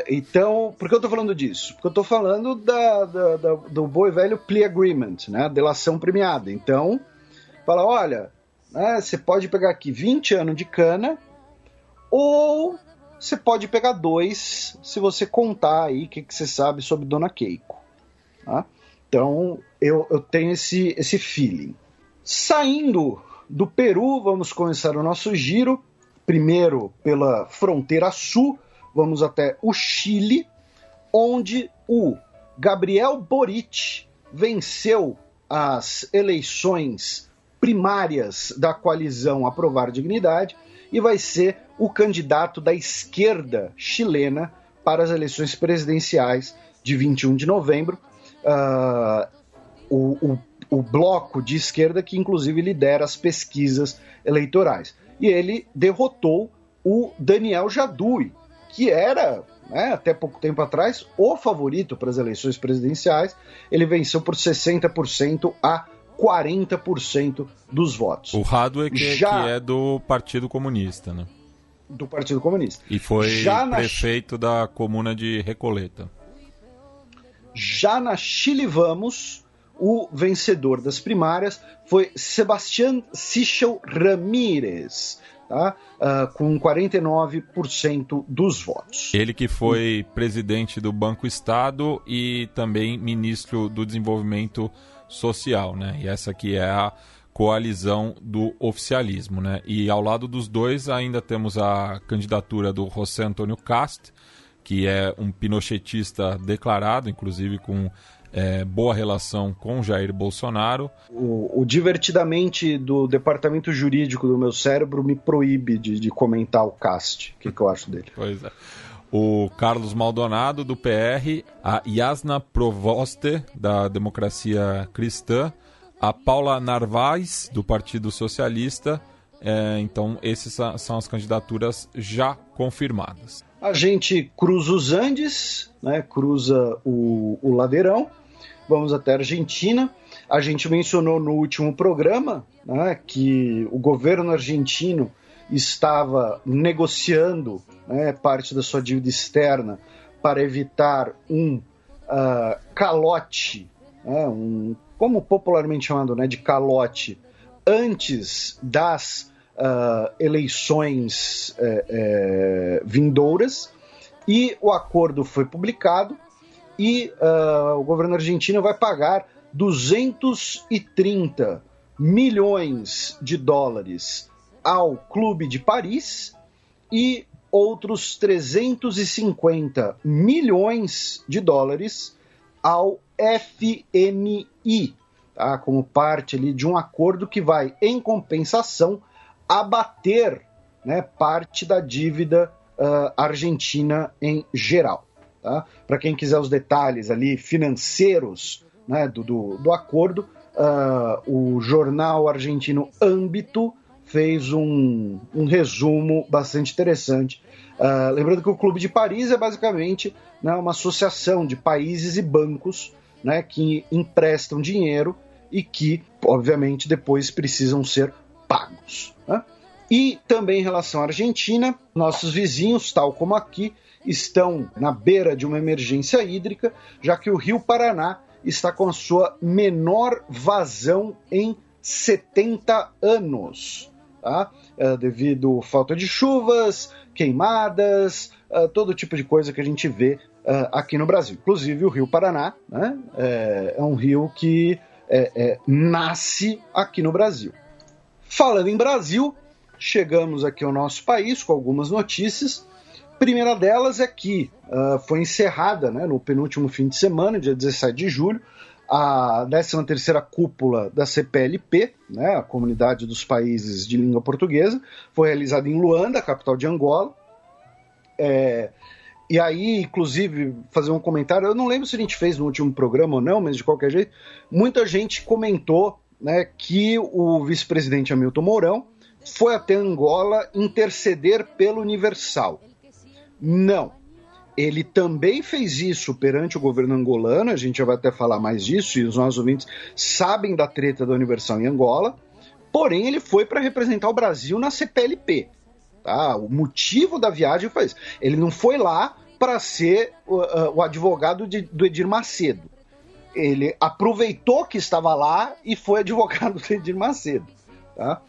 Então, por que eu tô falando disso? Porque eu tô falando do bom e velho plea agreement, né? Delação premiada. Então, fala, olha, né, você pode pegar aqui 20 anos de cana, ou você pode pegar 2, se você contar aí o que você sabe sobre Dona Keiko. Tá? Então, eu tenho esse feeling. Saindo do Peru, vamos começar o nosso giro, primeiro pela fronteira sul, vamos até o Chile, onde o Gabriel Boric venceu as eleições primárias da coalizão Aprovar Dignidade e vai ser o candidato da esquerda chilena para as eleições presidenciais de 21 de novembro. O bloco de esquerda que inclusive lidera as pesquisas eleitorais. E ele derrotou o Daniel Jadue, que era, né, até pouco tempo atrás, o favorito para as eleições presidenciais. Ele venceu por 60% a 40% dos votos. O Jadue que é do Partido Comunista, né? Do Partido Comunista. E foi prefeito da comuna de Recoleta. Já na Chile Vamos, o vencedor das primárias foi Sebastián Sichel Ramírez, tá? Com 49% dos votos. Ele que foi presidente do Banco Estado e também ministro do Desenvolvimento Social, né? E essa aqui é a coalizão do oficialismo, né? E ao lado dos dois ainda temos a candidatura do José Antônio Kast, que é um pinochetista declarado, inclusive com boa relação com Jair Bolsonaro. O divertidamente do departamento jurídico do meu cérebro me proíbe de comentar o Kast. O que eu acho dele? Pois é. O Carlos Maldonado, do PR, a Jasna Provoste, da Democracia Cristã, a Paula Narvaez, do Partido Socialista. Então, essas são as candidaturas já confirmadas. A gente cruza os Andes, né, cruza o Ladeirão, vamos até a Argentina. A gente mencionou no último programa, né, que o governo argentino estava negociando, né, parte da sua dívida externa para evitar um calote, né, como popularmente chamado, né, de calote, antes das eleições vindouras, e o acordo foi publicado e o governo argentino vai pagar 230 milhões de dólares ao Clube de Paris e outros 350 milhões de dólares ao FMI, tá? Como parte ali de um acordo que vai, em compensação, abater, né, parte da dívida argentina em geral. Tá? Para quem quiser os detalhes ali financeiros, né, do acordo, o jornal argentino Âmbito fez um resumo bastante interessante. Lembrando que o Clube de Paris é basicamente, né, uma associação de países e bancos, né, que emprestam dinheiro e que, obviamente, depois precisam ser pagos. Né? E também em relação à Argentina, nossos vizinhos, tal como aqui, estão na beira de uma emergência hídrica, já que o Rio Paraná está com a sua menor vazão em 70 anos. Tá? Devido à falta de chuvas, queimadas, todo tipo de coisa que a gente vê aqui no Brasil. Inclusive o Rio Paraná, né, é um rio que nasce aqui no Brasil. Falando em Brasil, chegamos aqui ao nosso país com algumas notícias. A primeira delas é que foi encerrada, né, no penúltimo fim de semana, dia 17 de julho, a 13ª cúpula da CPLP, né, a Comunidade dos Países de Língua Portuguesa, foi realizada em Luanda, capital de Angola. E aí, inclusive, fazer um comentário, eu não lembro se a gente fez no último programa ou não, mas de qualquer jeito, muita gente comentou, né, que o vice-presidente Hamilton Mourão foi até Angola interceder pelo Universal. Não. Ele também fez isso perante o governo angolano, a gente já vai até falar mais disso, e os nossos ouvintes sabem da treta da Universal em Angola, porém ele foi para representar o Brasil na CPLP. Tá? O motivo da viagem foi isso. Ele não foi lá para ser o advogado do Edir Macedo. Ele aproveitou que estava lá e foi advogado do Edir Macedo. Tá?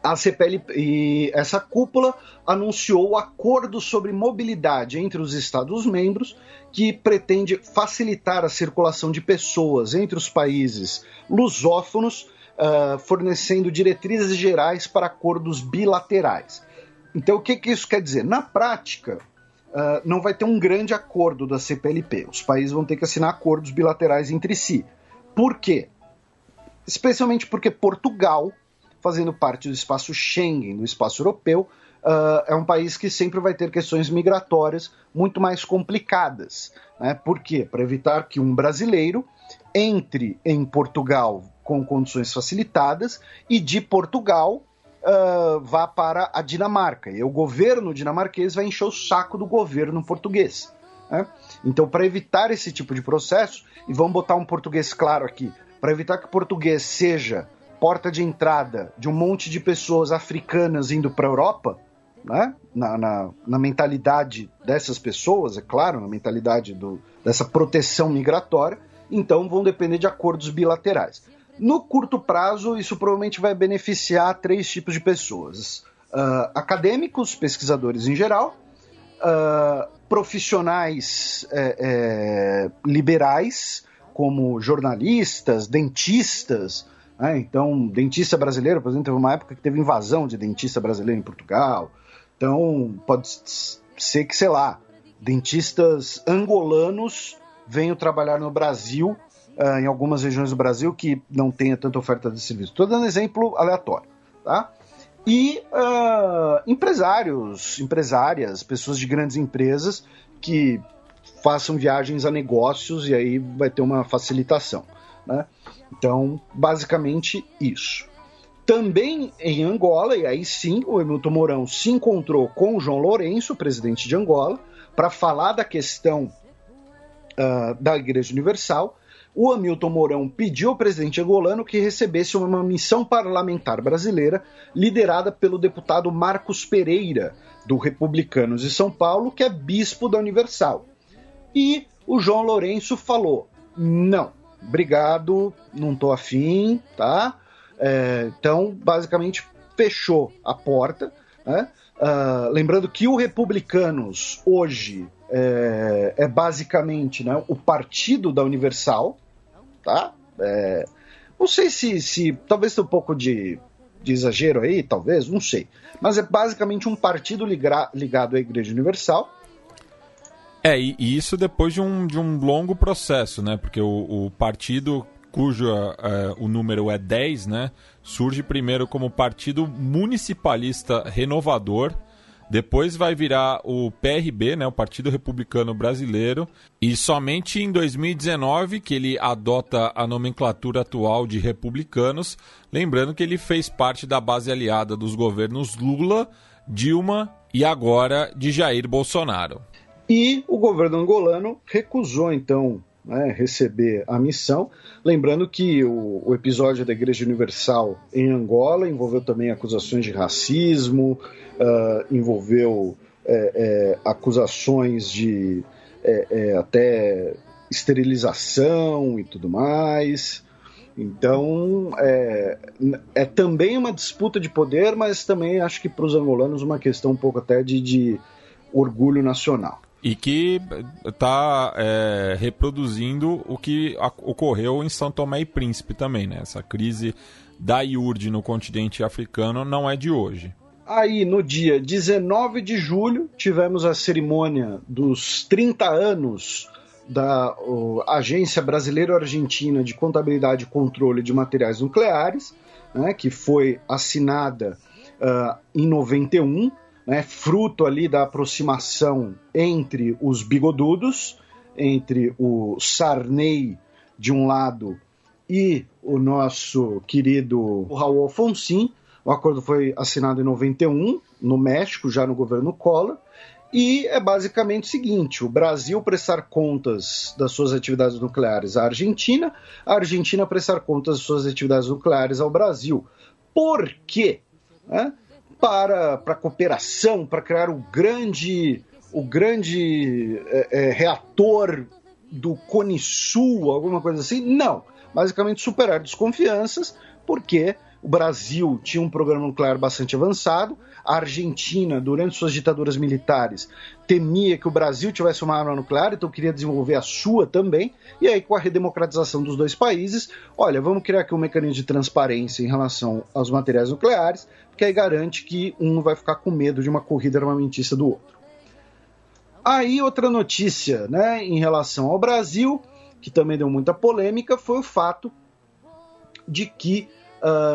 A CPLP, e essa cúpula anunciou o acordo sobre mobilidade entre os Estados-membros, que pretende facilitar a circulação de pessoas entre os países lusófonos, fornecendo diretrizes gerais para acordos bilaterais. Então, o que isso quer dizer? Na prática, não vai ter um grande acordo da CPLP. Os países vão ter que assinar acordos bilaterais entre si. Por quê? Especialmente porque Portugal, fazendo parte do espaço Schengen, do espaço europeu, é um país que sempre vai ter questões migratórias muito mais complicadas. Né? Por quê? Para evitar que um brasileiro entre em Portugal com condições facilitadas e de Portugal vá para a Dinamarca. E o governo dinamarquês vai encher o saco do governo português. Né? Então, para evitar esse tipo de processo, e vamos botar um português claro aqui, para evitar que o português seja porta de entrada de um monte de pessoas africanas indo para a Europa, né? na mentalidade dessas pessoas, é claro, na mentalidade dessa proteção migratória, então vão depender de acordos bilaterais. No curto prazo, isso provavelmente vai beneficiar 3 tipos de pessoas. Acadêmicos, pesquisadores em geral, profissionais liberais, como jornalistas, dentistas. Então, dentista brasileiro, por exemplo, teve uma época que teve invasão de dentista brasileiro em Portugal. Então, pode ser que, sei lá, dentistas angolanos venham trabalhar no Brasil, em algumas regiões do Brasil que não tenha tanta oferta de serviço. Estou dando exemplo aleatório. Tá? E empresários, empresárias, pessoas de grandes empresas que façam viagens a negócios e aí vai ter uma facilitação. Né? Então, basicamente isso. Também em Angola, e aí sim, o Hamilton Mourão se encontrou com o João Lourenço, presidente de Angola, para falar da questão da Igreja Universal. O Hamilton Mourão pediu ao presidente angolano que recebesse uma missão parlamentar brasileira liderada pelo deputado Marcos Pereira, do Republicanos de São Paulo, que é bispo da Universal. E o João Lourenço falou, não, obrigado, não estou afim, tá? Então, basicamente, fechou a porta. Né? Lembrando que o Republicanos, hoje, é basicamente, né, o partido da Universal. Tá? Não sei se talvez tenha um pouco de exagero aí, talvez, não sei. Mas é basicamente um partido ligado à Igreja Universal. E isso depois de um longo processo, né? Porque o partido cujo o número é 10, né? Surge primeiro como Partido Municipalista Renovador, depois vai virar o PRB, né? O Partido Republicano Brasileiro, e somente em 2019 que ele adota a nomenclatura atual de Republicanos, lembrando que ele fez parte da base aliada dos governos Lula, Dilma e agora de Jair Bolsonaro. E o governo angolano recusou, então, receber a missão. Lembrando que o episódio da Igreja Universal em Angola envolveu também acusações de racismo, envolveu acusações de até esterilização e tudo mais. Então, é também uma disputa de poder, mas também acho que para os angolanos uma questão um pouco até de orgulho nacional. E que está reproduzindo o que ocorreu em São Tomé e Príncipe também, né? Essa crise da IURD no continente africano não é de hoje. Aí, no dia 19 de julho, tivemos a cerimônia dos 30 anos da Agência Brasileiro-Argentina de Contabilidade e Controle de Materiais Nucleares, né, que foi assinada em 91, né, fruto ali da aproximação entre os bigodudos, entre o Sarney de um lado e o nosso querido Raul Alfonsin. O acordo foi assinado em 91, no México, já no governo Collor, e é basicamente o seguinte: o Brasil prestar contas das suas atividades nucleares à Argentina, a Argentina prestar contas das suas atividades nucleares ao Brasil. Por quê? Para cooperação, para criar o grande o grande reator do Cone Sul, alguma coisa assim. Não. Basicamente superar desconfianças, porque o Brasil tinha um programa nuclear bastante avançado, a Argentina, durante suas ditaduras militares, temia que o Brasil tivesse uma arma nuclear, então queria desenvolver a sua também, e aí com a redemocratização dos dois países, olha, vamos criar aqui um mecanismo de transparência em relação aos materiais nucleares, que aí garante que um não vai ficar com medo de uma corrida armamentista do outro. Aí outra notícia, né, em relação ao Brasil, que também deu muita polêmica, foi o fato de que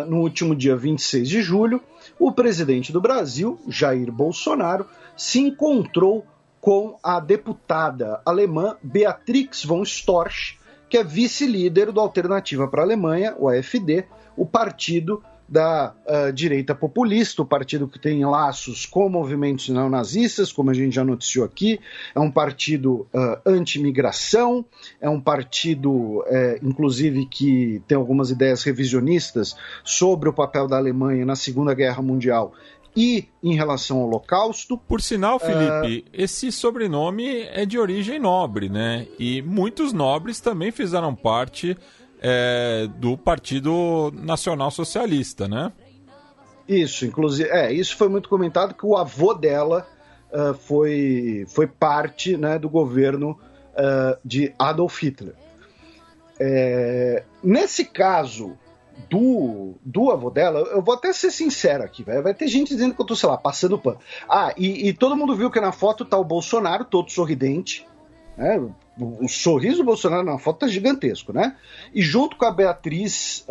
no último dia 26 de julho, o presidente do Brasil, Jair Bolsonaro, se encontrou com a deputada alemã Beatrix von Storch, que é vice-líder do Alternativa para a Alemanha, o AfD, o partido da direita populista, o partido que tem laços com movimentos neonazistas, como a gente já noticiou aqui, é um partido anti-imigração, é um partido, inclusive, que tem algumas ideias revisionistas sobre o papel da Alemanha na Segunda Guerra Mundial e em relação ao Holocausto. Por sinal, Felipe, esse sobrenome é de origem nobre, né? E muitos nobres também fizeram parte do Partido Nacional Socialista, né? Isso, inclusive, isso foi muito comentado, que o avô dela foi parte, né, do governo de Adolf Hitler. Nesse caso do avô dela, eu vou até ser sincero aqui, vai ter gente dizendo que eu tô, sei lá, passando pano. E todo mundo viu que na foto tá o Bolsonaro, todo sorridente, né? O sorriso do Bolsonaro na foto tá gigantesco, né? E junto com a Beatrix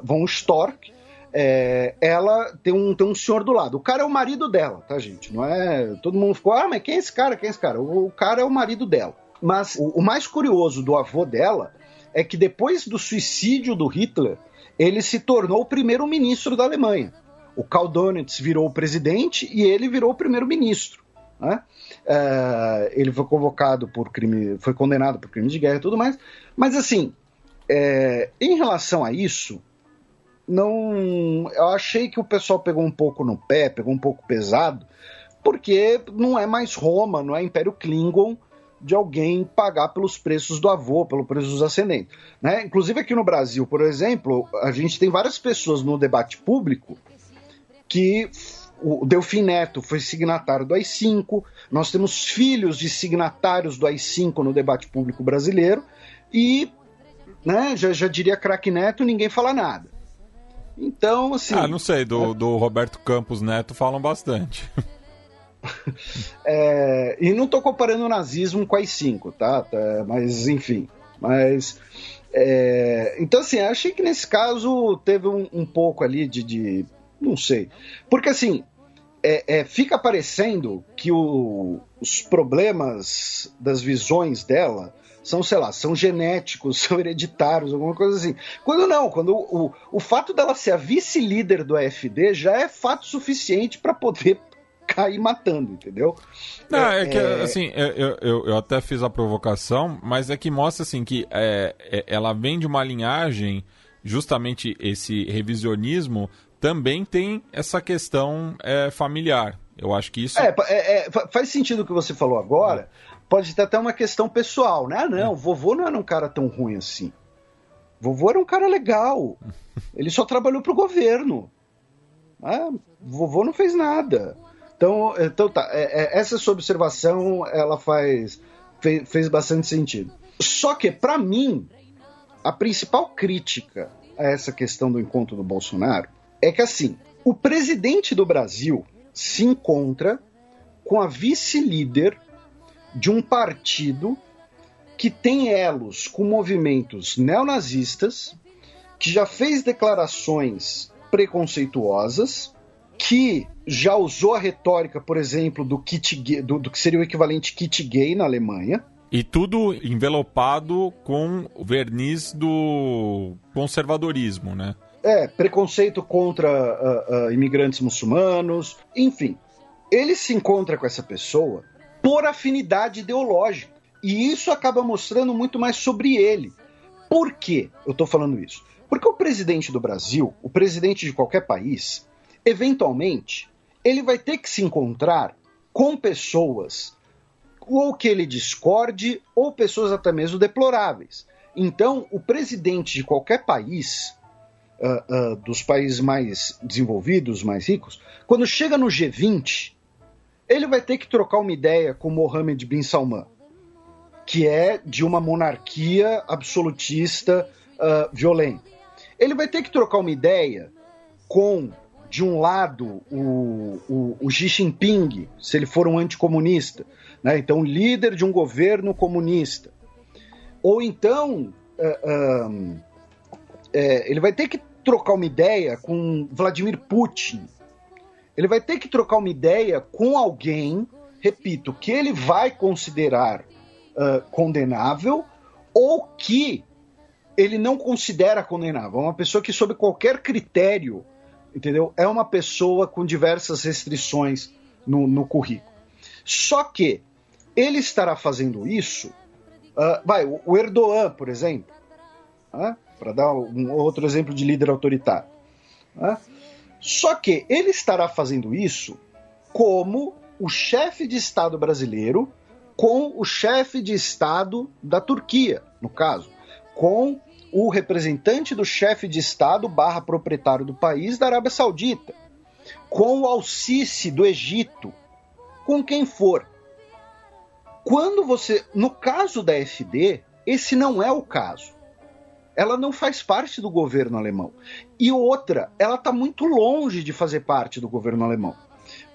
von Storch, ela tem um senhor do lado. O cara é o marido dela, tá, gente? Não é... Todo mundo ficou, mas quem é esse cara? Quem é esse cara? O cara é o marido dela. Mas o mais curioso do avô dela é que depois do suicídio do Hitler, ele se tornou o primeiro-ministro da Alemanha. O Karl Donitz virou o presidente e ele virou o primeiro-ministro, né? Ele foi foi condenado por crime de guerra e tudo mais, mas assim, em relação a isso, eu achei que o pessoal pegou um pouco no pé, pegou um pouco pesado, porque não é mais Roma, não é Império Klingon de alguém pagar pelos preços do avô, pelo preço dos ascendentes, né? Inclusive aqui no Brasil, por exemplo, a gente tem várias pessoas no debate público que o Delfim Neto foi signatário do AI-5, nós temos filhos de signatários do AI-5 no debate público brasileiro e, né, já diria craque Neto, ninguém fala nada. Então, assim... não sei, do Roberto Campos Neto falam bastante. E não estou comparando o nazismo com o AI-5, tá? Mas, enfim. Então, assim, achei que nesse caso teve um pouco ali de não sei. Porque, assim, fica parecendo que os problemas das visões dela são, sei lá, são genéticos, são hereditários, alguma coisa assim. Quando o fato dela ser a vice-líder do AfD já é fato suficiente para poder cair matando, entendeu? Não, assim, eu até fiz a provocação, mas é que mostra, assim, que ela vem de uma linhagem, justamente esse revisionismo também tem essa questão familiar. Eu acho que isso... faz sentido o que você falou agora. Pode ter até uma questão pessoal, né? Não, vovô não era um cara tão ruim assim. Vovô era um cara legal. Ele só trabalhou pro governo. Vovô não fez nada. Então tá, essa sua observação, ela fez bastante sentido. Só que, para mim, a principal crítica a essa questão do encontro do Bolsonaro é que, assim, o presidente do Brasil se encontra com a vice-líder de um partido que tem elos com movimentos neonazistas, que já fez declarações preconceituosas, que já usou a retórica, por exemplo, do kit gay, do que seria o equivalente kit gay na Alemanha. E tudo envelopado com o verniz do conservadorismo, né? Preconceito contra imigrantes muçulmanos, enfim. Ele se encontra com essa pessoa por afinidade ideológica. E isso acaba mostrando muito mais sobre ele. Por que eu estou falando isso? Porque o presidente do Brasil, o presidente de qualquer país, eventualmente, ele vai ter que se encontrar com pessoas ou que ele discorde, ou pessoas até mesmo deploráveis. Então, o presidente de qualquer país, dos países mais desenvolvidos, mais ricos, quando chega no G20, ele vai ter que trocar uma ideia com Mohammed bin Salman, que é de uma monarquia absolutista violenta. Ele vai ter que trocar uma ideia com, de um lado, o Xi Jinping, se ele for um anticomunista, né? Então, líder de um governo comunista. Ou então, ele vai ter que trocar uma ideia com Vladimir Putin. Ele vai ter que trocar uma ideia com alguém, repito, que ele vai considerar condenável ou que ele não considera condenável. É uma pessoa que, sob qualquer critério, entendeu? É uma pessoa com diversas restrições no currículo. Só que ele estará fazendo isso... o Erdogan, por exemplo, para dar um outro exemplo de líder autoritário. Só que ele estará fazendo isso como o chefe de Estado brasileiro com o chefe de Estado da Turquia, no caso, com o representante do chefe de Estado / proprietário do país da Arábia Saudita, com o Al-Sisi do Egito, com quem for. Quando você... No caso da AfD, esse não é o caso. Ela não faz parte do governo alemão. E outra, ela está muito longe de fazer parte do governo alemão.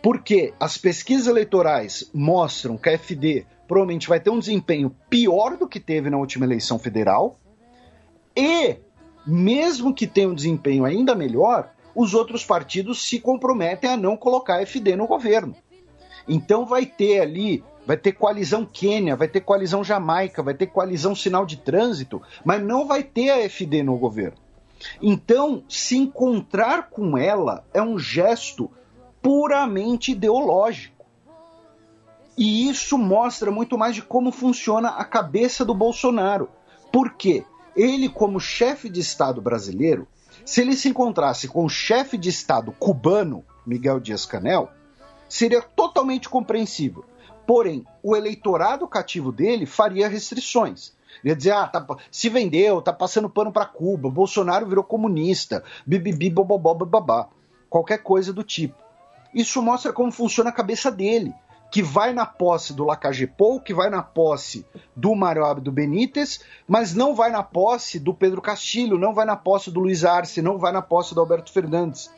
Porque as pesquisas eleitorais mostram que a AfD provavelmente vai ter um desempenho pior do que teve na última eleição federal. E, mesmo que tenha um desempenho ainda melhor, os outros partidos se comprometem a não colocar a AfD no governo. Então vai ter ali... Vai ter coalizão Quênia, vai ter coalizão Jamaica, vai ter coalizão Sinal de Trânsito, mas não vai ter a AfD no governo. Então, se encontrar com ela é um gesto puramente ideológico. E isso mostra muito mais de como funciona a cabeça do Bolsonaro. Por quê? Ele, como chefe de Estado brasileiro, se ele se encontrasse com o chefe de Estado cubano, Miguel Dias-Canel, seria totalmente compreensível. Porém, o eleitorado cativo dele faria restrições. Ele ia dizer, se vendeu, tá passando pano para Cuba, Bolsonaro virou comunista, bibibi, bobobó, bababá, qualquer coisa do tipo. Isso mostra como funciona a cabeça dele, que vai na posse do Lacagepou, que vai na posse do Mário Abdo Benítez, mas não vai na posse do Pedro Castilho, não vai na posse do Luiz Arce, não vai na posse do Alberto Fernandes.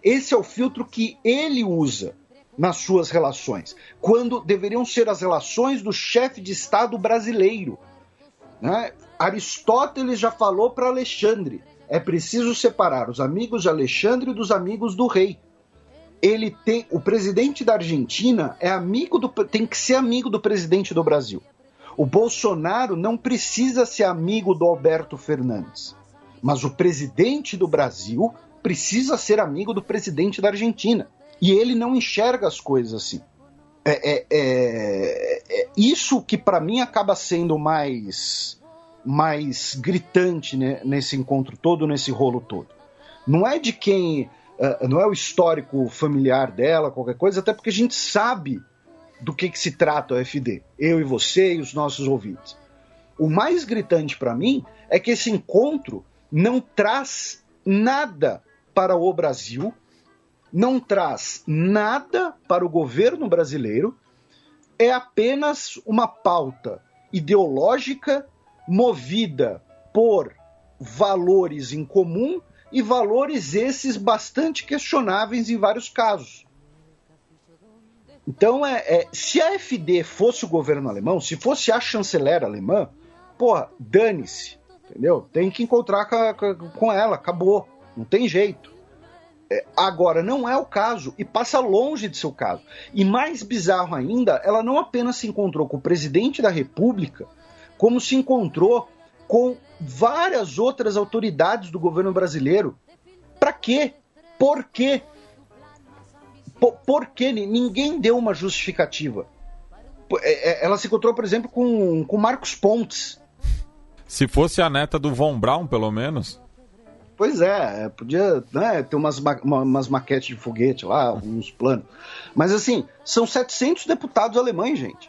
Esse é o filtro que ele usa nas suas relações, quando deveriam ser as relações do chefe de Estado brasileiro. Né? Aristóteles já falou para Alexandre, é preciso separar os amigos de Alexandre dos amigos do rei. O presidente da Argentina tem que ser amigo do presidente do Brasil. O Bolsonaro não precisa ser amigo do Alberto Fernandes, mas o presidente do Brasil precisa ser amigo do presidente da Argentina. E ele não enxerga as coisas assim. Isso que para mim acaba sendo mais gritante, né, nesse encontro todo, nesse rolo todo. Não é de quem... não é o histórico familiar dela, qualquer coisa, até porque a gente sabe do que se trata o AfD. Eu e você e os nossos ouvintes. O mais gritante para mim é que esse encontro não traz nada para o Brasil, não traz nada para o governo brasileiro, é apenas uma pauta ideológica movida por valores em comum e valores esses bastante questionáveis em vários casos. Então, se a AfD fosse o governo alemão, se fosse a chanceler alemã, dane-se, entendeu? Tem que encontrar com ela, acabou, não tem jeito. Agora, não é o caso, e passa longe de ser o caso. E mais bizarro ainda, ela não apenas se encontrou com o presidente da República, como se encontrou com várias outras autoridades do governo brasileiro. Para quê? Por quê? Por quê? Ninguém deu uma justificativa. Ela se encontrou, por exemplo, com Marcos Pontes. Se fosse a neta do Von Braun, pelo menos... Pois podia, né, ter umas maquetes de foguete lá, uns planos. Mas assim, são 700 deputados alemães, gente.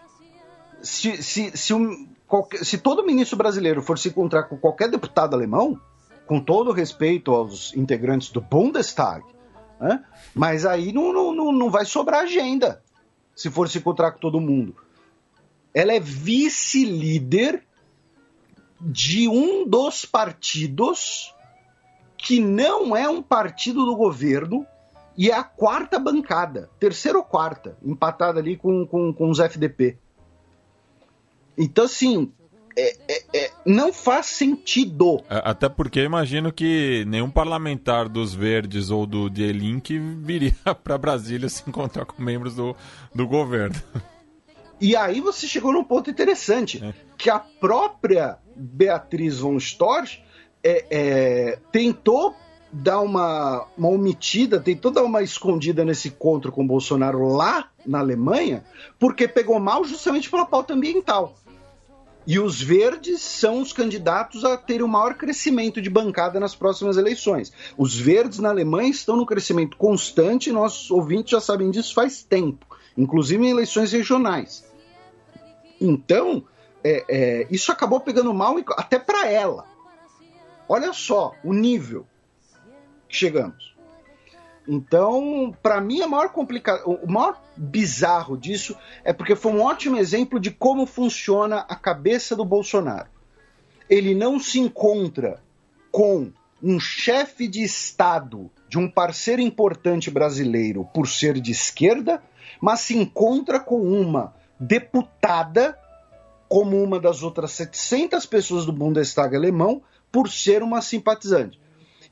se todo ministro brasileiro for se encontrar com qualquer deputado alemão, com todo respeito aos integrantes do Bundestag, né, mas aí não vai sobrar agenda se for se encontrar com todo mundo. Ela é vice-líder de um dos partidos que não é um partido do governo e é a quarta bancada, terceira ou quarta, empatada ali com os FDP. Então, assim, não faz sentido. Até porque eu imagino que nenhum parlamentar dos Verdes ou do Die Linke viria para Brasília se encontrar com membros do governo. E aí você chegou num ponto interessante, que a própria Beatriz von Storch tentou dar uma omitida, tentou dar uma escondida nesse encontro com o Bolsonaro lá na Alemanha, porque pegou mal justamente pela pauta ambiental. E os verdes são os candidatos a terem o maior crescimento de bancada nas próximas eleições. Os verdes na Alemanha estão no crescimento constante, e nossos ouvintes já sabem disso faz tempo, inclusive em eleições regionais. Então, isso acabou pegando mal até para ela. Olha só o nível que chegamos. Então, para mim, o maior bizarro disso é porque foi um ótimo exemplo de como funciona a cabeça do Bolsonaro. Ele não se encontra com um chefe de Estado de um parceiro importante brasileiro por ser de esquerda, mas se encontra com uma deputada, como uma das outras 700 pessoas do Bundestag alemão, por ser uma simpatizante.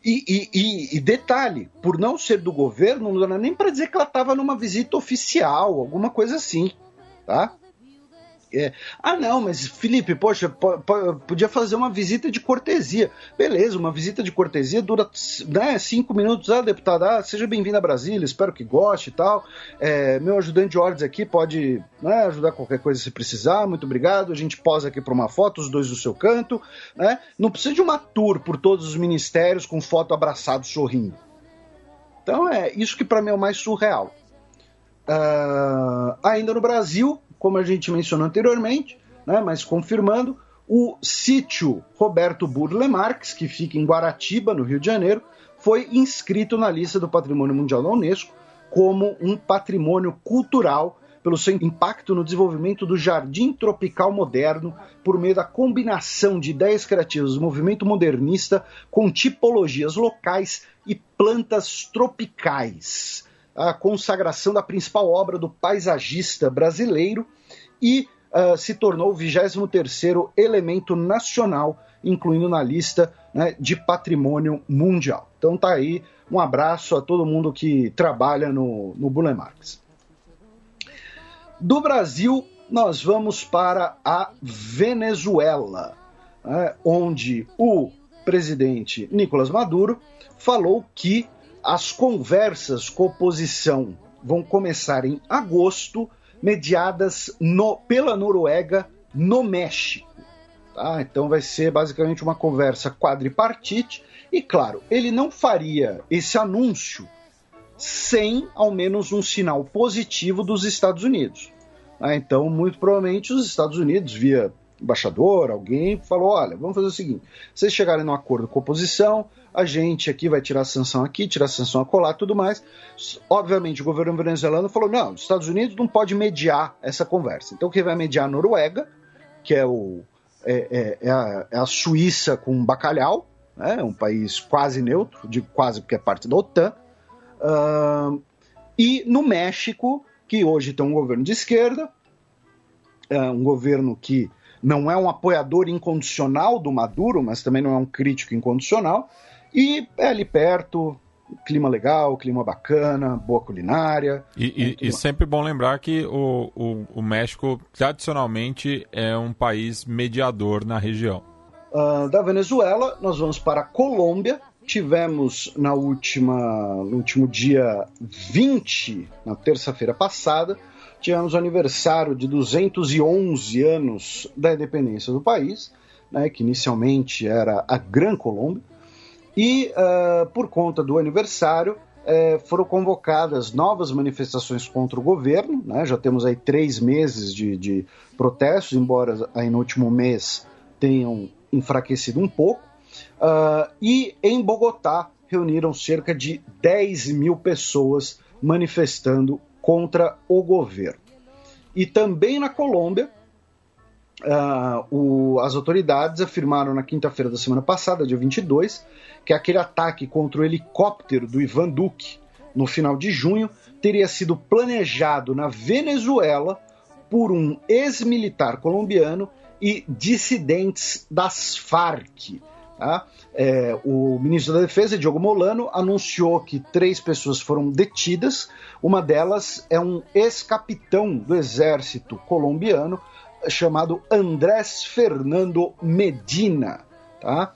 E detalhe, por não ser do governo, não dá nem para dizer que ela estava numa visita oficial, alguma coisa assim, tá? Não, mas Felipe, poxa, podia fazer uma visita de cortesia. Beleza, uma visita de cortesia dura 5 minutos. Deputada, seja bem-vindo a Brasília, espero que goste e tal. Meu ajudante de ordens aqui pode ajudar qualquer coisa se precisar, muito obrigado. A gente posa aqui para uma foto, os dois do seu canto. Não precisa de uma tour por todos os ministérios com foto abraçado, sorrindo. Então isso que para mim é o mais surreal. Ainda no Brasil, como a gente mencionou anteriormente, mas confirmando, o sítio Roberto Burle Marx, que fica em Guaratiba, no Rio de Janeiro, foi inscrito na lista do Patrimônio Mundial da Unesco como um patrimônio cultural pelo seu impacto no desenvolvimento do jardim tropical moderno por meio da combinação de ideias criativas do movimento modernista com tipologias locais e plantas tropicais. A consagração da principal obra do paisagista brasileiro e se tornou o 23º elemento nacional, incluindo na lista de patrimônio mundial. Então tá aí, um abraço a todo mundo que trabalha no Burle Marx. Do Brasil, nós vamos para a Venezuela, onde o presidente Nicolás Maduro falou que as conversas com a oposição vão começar em agosto, mediadas pela Noruega no México. Tá? Então vai ser basicamente uma conversa quadripartite e, claro, ele não faria esse anúncio sem ao menos um sinal positivo dos Estados Unidos. Então, muito provavelmente, os Estados Unidos, via embaixador, alguém, falou, olha, vamos fazer o seguinte, vocês chegarem num acordo com a oposição, a gente aqui vai tirar a sanção aqui, tirar a sanção acolá, tudo mais. Obviamente, o governo venezuelano falou, não, os Estados Unidos não pode mediar essa conversa. Então, quem vai mediar a Noruega, que é a Suíça com bacalhau, um país quase neutro, digo quase porque é parte da OTAN, e no México, que hoje tem um governo de esquerda, um governo que não é um apoiador incondicional do Maduro, mas também não é um crítico incondicional, e é ali perto, clima legal, clima bacana, boa culinária. E sempre bom lembrar que o México, tradicionalmente, é um país mediador na região. Da Venezuela, nós vamos para a Colômbia. Tivemos no último dia 20, na terça-feira passada, tivemos o aniversário de 211 anos da independência do país, que inicialmente era a Gran Colômbia, e por conta do aniversário, foram convocadas novas manifestações contra o governo, né? Já temos aí 3 meses de protestos, embora aí no último mês tenham enfraquecido um pouco, e em Bogotá reuniram cerca de 10 mil pessoas manifestando contra o governo. E também na Colômbia, as autoridades afirmaram na quinta-feira da semana passada, dia 22, que aquele ataque contra o helicóptero do Ivan Duque, no final de junho, teria sido planejado na Venezuela por um ex-militar colombiano e dissidentes das Farc. Tá? O ministro da Defesa, Diogo Molano, anunciou que 3 pessoas foram detidas. Uma delas é um ex-capitão do exército colombiano chamado Andrés Fernando Medina. Tá?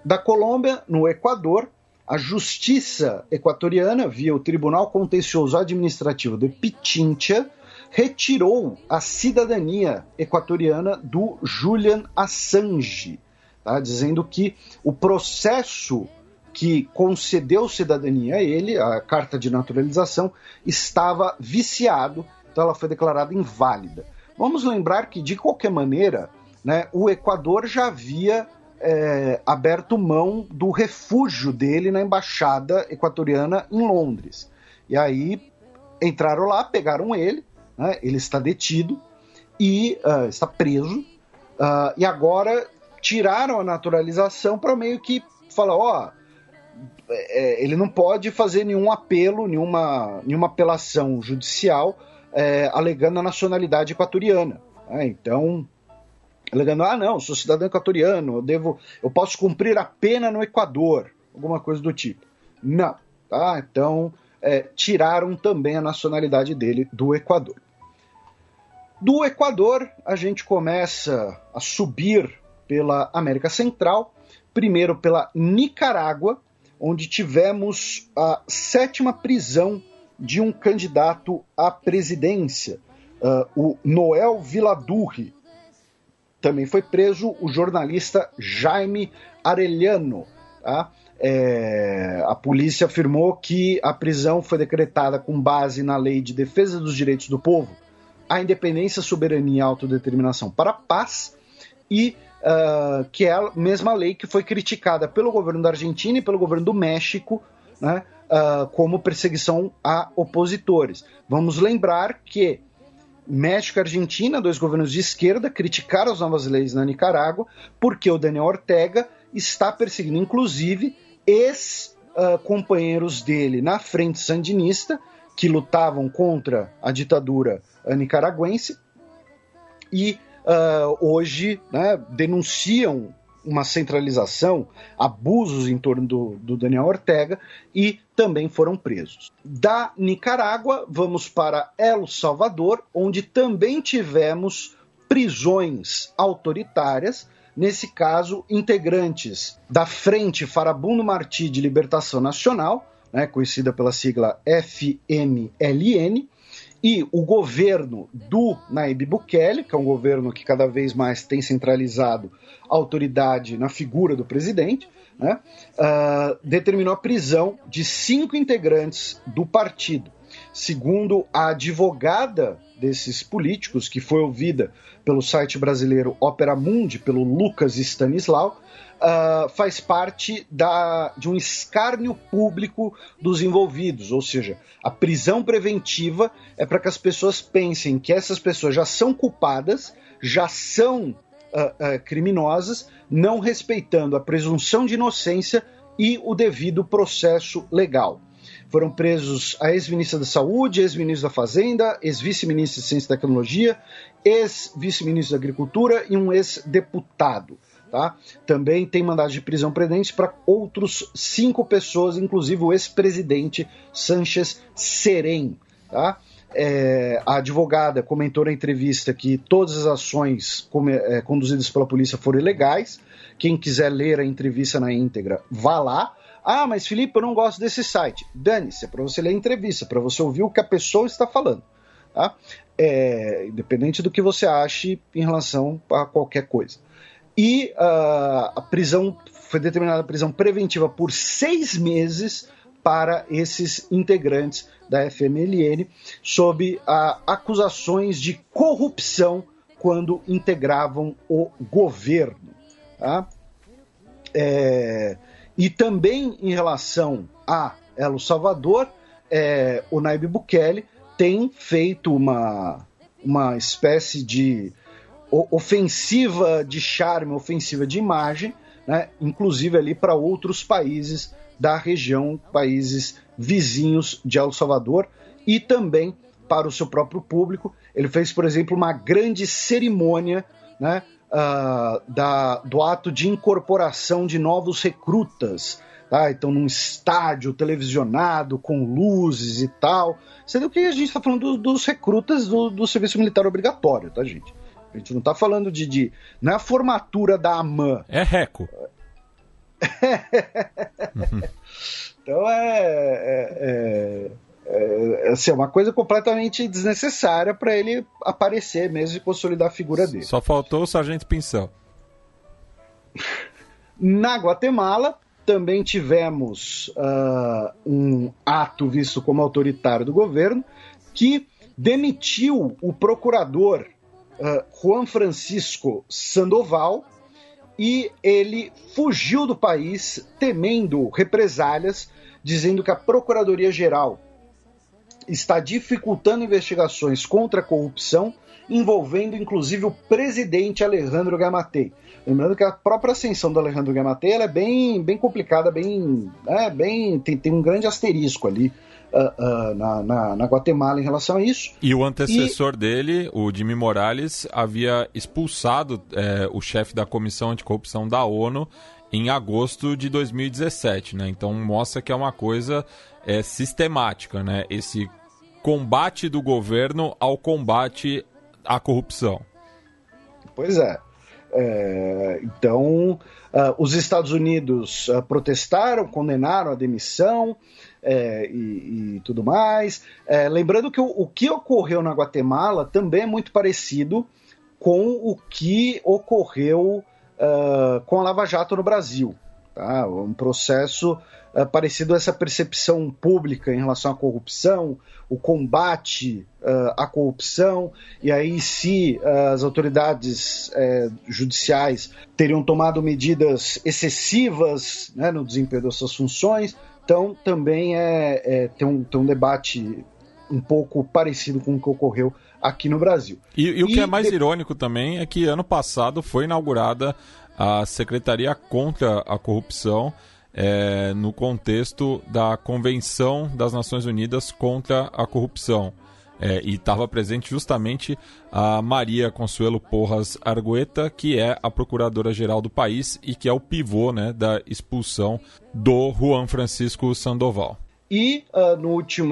Da Colômbia, no Equador, a justiça equatoriana, via o Tribunal Contencioso Administrativo de Pichincha, retirou a cidadania equatoriana do Julian Assange, tá? Dizendo que o processo que concedeu cidadania a ele, a carta de naturalização, estava viciado, então ela foi declarada inválida. Vamos lembrar que, de qualquer maneira, né, o Equador já havia aberto mão do refúgio dele na embaixada equatoriana em Londres. E aí entraram lá, pegaram ele, né, ele está detido e está preso, e agora tiraram a naturalização para meio que falar, ele não pode fazer nenhum apelo, nenhuma apelação judicial alegando a nacionalidade equatoriana. Então, alegando, não, sou cidadão equatoriano, eu posso cumprir a pena no Equador, alguma coisa do tipo. Não, tá? Então, tiraram também a nacionalidade dele do Equador. Do Equador, a gente começa a subir pela América Central, primeiro pela Nicarágua, onde tivemos a 7ª prisão de um candidato à presidência, o Noel Viladurri. Também foi preso o jornalista Jaime Arellano. Tá? A polícia afirmou que a prisão foi decretada com base na Lei de Defesa dos Direitos do Povo, a Independência, Soberania e Autodeterminação para a Paz, e que é a mesma lei que foi criticada pelo governo da Argentina e pelo governo do México, né, como perseguição a opositores. Vamos lembrar que México e Argentina, 2 governos de esquerda, criticaram as novas leis na Nicarágua porque o Daniel Ortega está perseguindo, inclusive, ex-companheiros dele na frente sandinista, que lutavam contra a ditadura nicaragüense, e hoje, né, denunciam uma centralização, abusos em torno do Daniel Ortega, e também foram presos. Da Nicarágua, vamos para El Salvador, onde também tivemos prisões autoritárias, nesse caso, integrantes da Frente Farabundo Martí de Libertação Nacional, né, conhecida pela sigla FMLN, e o governo do Nayib Bukele, que é um governo que cada vez mais tem centralizado a autoridade na figura do presidente, né, determinou a prisão de 5 integrantes do partido. Segundo a advogada desses políticos, que foi ouvida pelo site brasileiro Opera Mundi, pelo Lucas Stanislau, faz parte de um escárnio público dos envolvidos, ou seja, a prisão preventiva é para que as pessoas pensem que essas pessoas já são culpadas, já são criminosas, não respeitando a presunção de inocência e o devido processo legal. Foram presos a ex-ministra da Saúde, ex-ministro da Fazenda, ex-vice-ministro de Ciência e Tecnologia, ex-vice-ministro da Agricultura e um ex-deputado. Tá? Também tem mandado de prisão pendente para outros 5 pessoas, inclusive o ex-presidente Sánchez Serén. Tá? A advogada comentou na entrevista que todas as ações conduzidas pela polícia foram ilegais. Quem quiser ler a entrevista na íntegra, vá lá. Mas Felipe, eu não gosto desse site. Dane-se, é para você ler a entrevista, para você ouvir o que a pessoa está falando. Tá? Independente do que você ache em relação a qualquer coisa. E a prisão foi determinada a prisão preventiva por 6 meses para esses integrantes da FMLN sob acusações de corrupção quando integravam o governo. Tá? E também em relação a El Salvador, o Nayib Bukele tem feito uma espécie de ofensiva de charme, ofensiva de imagem, né, inclusive ali para outros países da região, países vizinhos de El Salvador, e também para o seu próprio público. Ele fez, por exemplo, uma grande cerimônia, né, do ato de incorporação de novos recrutas, tá? Então num estádio televisionado com luzes e tal, sendo que a gente está falando dos recrutas do serviço militar obrigatório, tá, gente? A gente não está falando não é a formatura da AMAN. É reco. Então assim, é uma coisa completamente desnecessária para ele aparecer mesmo e consolidar a figura dele. Só faltou o Sargento Pincel. Na Guatemala também tivemos um ato visto como autoritário do governo, que demitiu o procurador Juan Francisco Sandoval, e ele fugiu do país temendo represálias, dizendo que a Procuradoria-Geral está dificultando investigações contra a corrupção, envolvendo inclusive o presidente Alejandro Giammattei. Lembrando que a própria ascensão do Alejandro Giammattei ela é bem complicada, tem um grande asterisco ali na Guatemala em relação a isso. E o antecessor dele, o Jimmy Morales, havia expulsado o chefe da Comissão Anticorrupção da ONU em agosto de 2017, né? Então mostra que é uma coisa sistemática, né? Esse combate do governo ao combate à corrupção. Pois é. Então, os Estados Unidos protestaram, condenaram a demissão e tudo mais. Lembrando que o que ocorreu na Guatemala também é muito parecido com o que ocorreu com a Lava Jato no Brasil. Tá? Um processo parecido a essa percepção pública em relação à corrupção, o combate à corrupção, e aí se as autoridades judiciais teriam tomado medidas excessivas, né, no desempenho das suas funções. Então também tem um debate um pouco parecido com o que ocorreu aqui no Brasil. E o que é mais irônico também é que ano passado foi inaugurada a Secretaria contra a Corrupção, no contexto da Convenção das Nações Unidas contra a Corrupção. E estava presente justamente a Maria Consuelo Porras Argueta, que é a procuradora-geral do país e que é o pivô, né, da expulsão do Juan Francisco Sandoval. E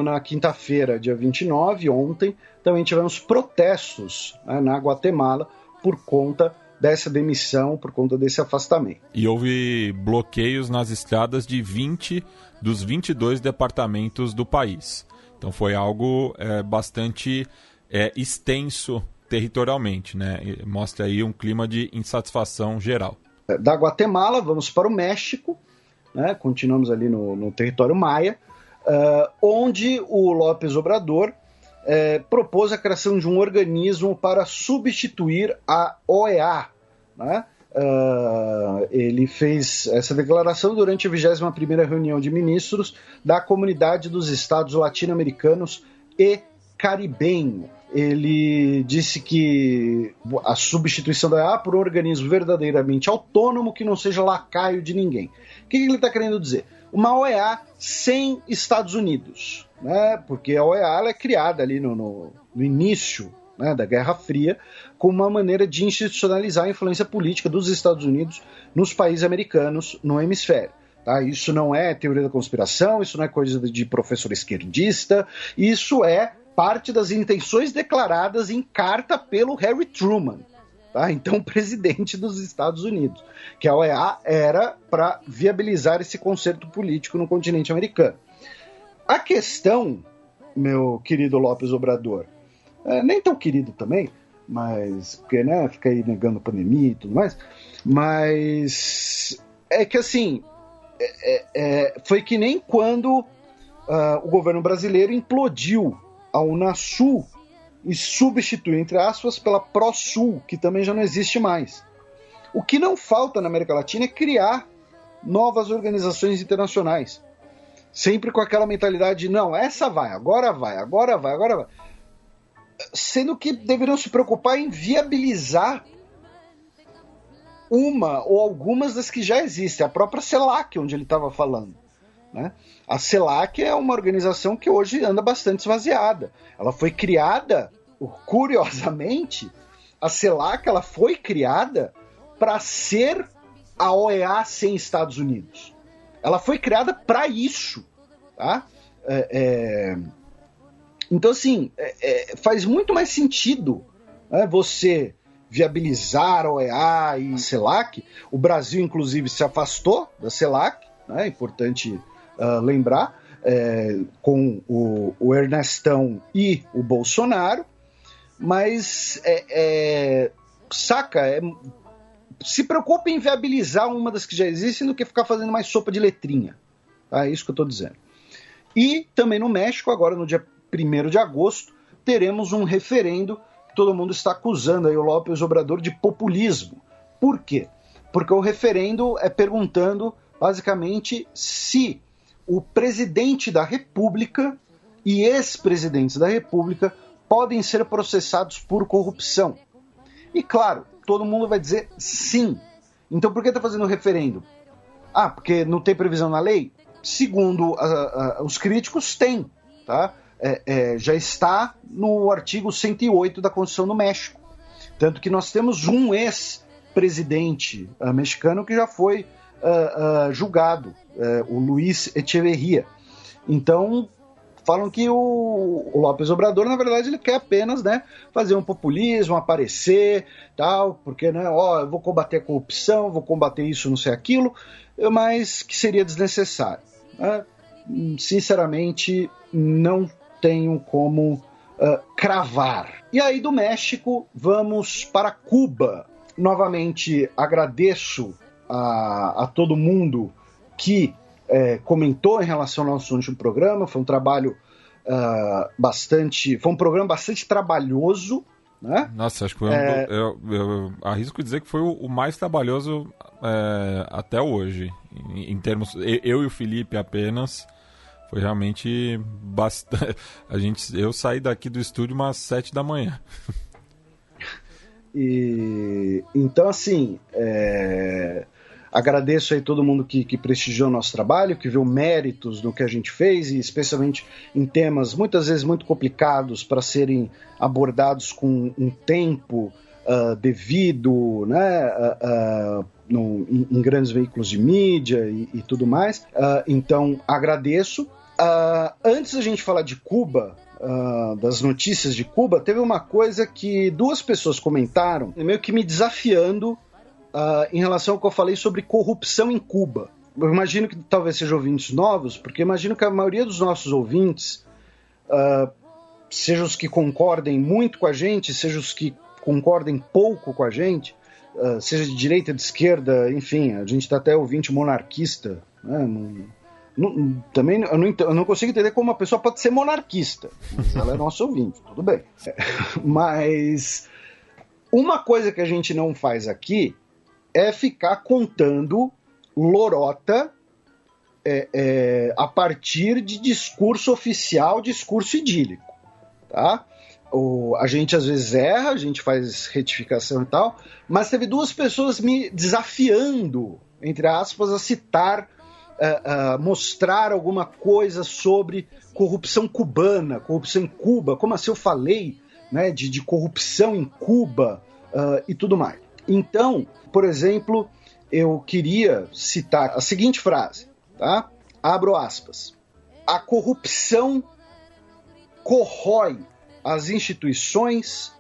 na quinta-feira, dia 29, ontem, também tivemos protestos na Guatemala por conta dessa demissão, por conta desse afastamento. E houve bloqueios nas estradas de 20 dos 22 departamentos do país. Então foi algo bastante extenso territorialmente, né? E mostra aí um clima de insatisfação geral. Da Guatemala, vamos para o México, né? Continuamos ali no território maia, onde o López Obrador propôs a criação de um organismo para substituir a OEA. Né? Ele fez essa declaração durante a 21ª reunião de ministros da Comunidade dos Estados Latino-Americanos e Caribenho. Ele disse que a substituição da OEA por um organismo verdadeiramente autônomo que não seja lacaio de ninguém. O que ele está querendo dizer? Uma OEA sem Estados Unidos, né? Porque a OEA ela é criada ali no início, né, da Guerra Fria, como uma maneira de institucionalizar a influência política dos Estados Unidos nos países americanos no hemisfério. Tá? Isso não é teoria da conspiração, isso não é coisa de professor esquerdista, isso é parte das intenções declaradas em carta pelo Harry Truman, tá? Então presidente dos Estados Unidos, que a OEA era para viabilizar esse concerto político no continente americano. A questão, meu querido López Obrador, nem tão querido também, mas porque, né, fica aí negando a pandemia e tudo mais, mas é que assim, foi que nem quando o governo brasileiro implodiu a Unasul e substituiu, entre aspas, pela ProSul, que também já não existe mais. O que não falta na América Latina é criar novas organizações internacionais. Sempre com aquela mentalidade de, não, essa vai, agora vai, agora vai, agora vai. Sendo que deveriam se preocupar em viabilizar uma ou algumas das que já existem. A própria CELAC, onde ele estava falando. Né? A CELAC é uma organização que hoje anda bastante esvaziada. Ela foi criada, curiosamente, a CELAC ela foi criada para ser a OEA sem Estados Unidos. Ela foi criada para isso. Tá? Então, assim, faz muito mais sentido, né, você viabilizar a OEA e a CELAC. O Brasil, inclusive, se afastou da CELAC, né, é importante lembrar, com o Ernestão e o Bolsonaro, mas se preocupa em viabilizar uma das que já existem do que ficar fazendo mais sopa de letrinha. Tá? É isso que eu estou dizendo. E também no México, agora no dia 1º de agosto, teremos um referendo que todo mundo está acusando aí o López Obrador de populismo. Por quê? Porque o referendo é perguntando, basicamente, se o presidente da República e ex-presidentes da República podem ser processados por corrupção. E claro, todo mundo vai dizer sim. Então por que está fazendo o referendo? Porque não tem previsão na lei? Segundo os críticos, tem. Tá? Já está no artigo 108 da Constituição do México. Tanto que nós temos um ex-presidente mexicano que já foi julgado, o Luiz Echeverría. Então, falam que o López Obrador, na verdade, ele quer apenas, né, fazer um populismo, aparecer, tal, porque, né, eu vou combater a corrupção, vou combater isso, não sei aquilo, mas que seria desnecessário. Né? Sinceramente, não tenho como cravar. E aí do México, vamos para Cuba. Novamente, agradeço a todo mundo que comentou em relação ao nosso último programa. Foi um trabalho foi um programa bastante trabalhoso, né? Nossa, acho que foi eu arrisco dizer que foi o mais trabalhoso até hoje, em termos, eu e o Felipe apenas. Foi realmente bastante. Eu saí daqui do estúdio umas 7 da manhã. Então, assim, agradeço aí todo mundo que prestigiou o nosso trabalho, que viu méritos no que a gente fez, e especialmente em temas muitas vezes muito complicados para serem abordados com um tempo devido, né, em grandes veículos de mídia e tudo mais. Então, agradeço. Antes da gente falar de Cuba, das notícias de Cuba, teve uma coisa que 2 pessoas comentaram, meio que me desafiando em relação ao que eu falei sobre corrupção em Cuba. Eu imagino que talvez sejam ouvintes novos, porque imagino que a maioria dos nossos ouvintes, seja os que concordem muito com a gente, seja os que concordem pouco com a gente, seja de direita, de esquerda, enfim, a gente está até ouvinte monarquista, né? Também eu não consigo entender como uma pessoa pode ser monarquista, mas ela é nosso ouvinte, tudo bem. Mas uma coisa que a gente não faz aqui é ficar contando lorota a partir de discurso oficial, discurso idílico, tá? A gente às vezes erra, a gente faz retificação e tal, mas teve 2 pessoas me desafiando, entre aspas, a citar, mostrar alguma coisa sobre corrupção cubana, corrupção em Cuba, como assim eu falei, né, de corrupção em Cuba e tudo mais. Então, por exemplo, eu queria citar a seguinte frase, tá? Abro aspas. A corrupção corrói as instituições,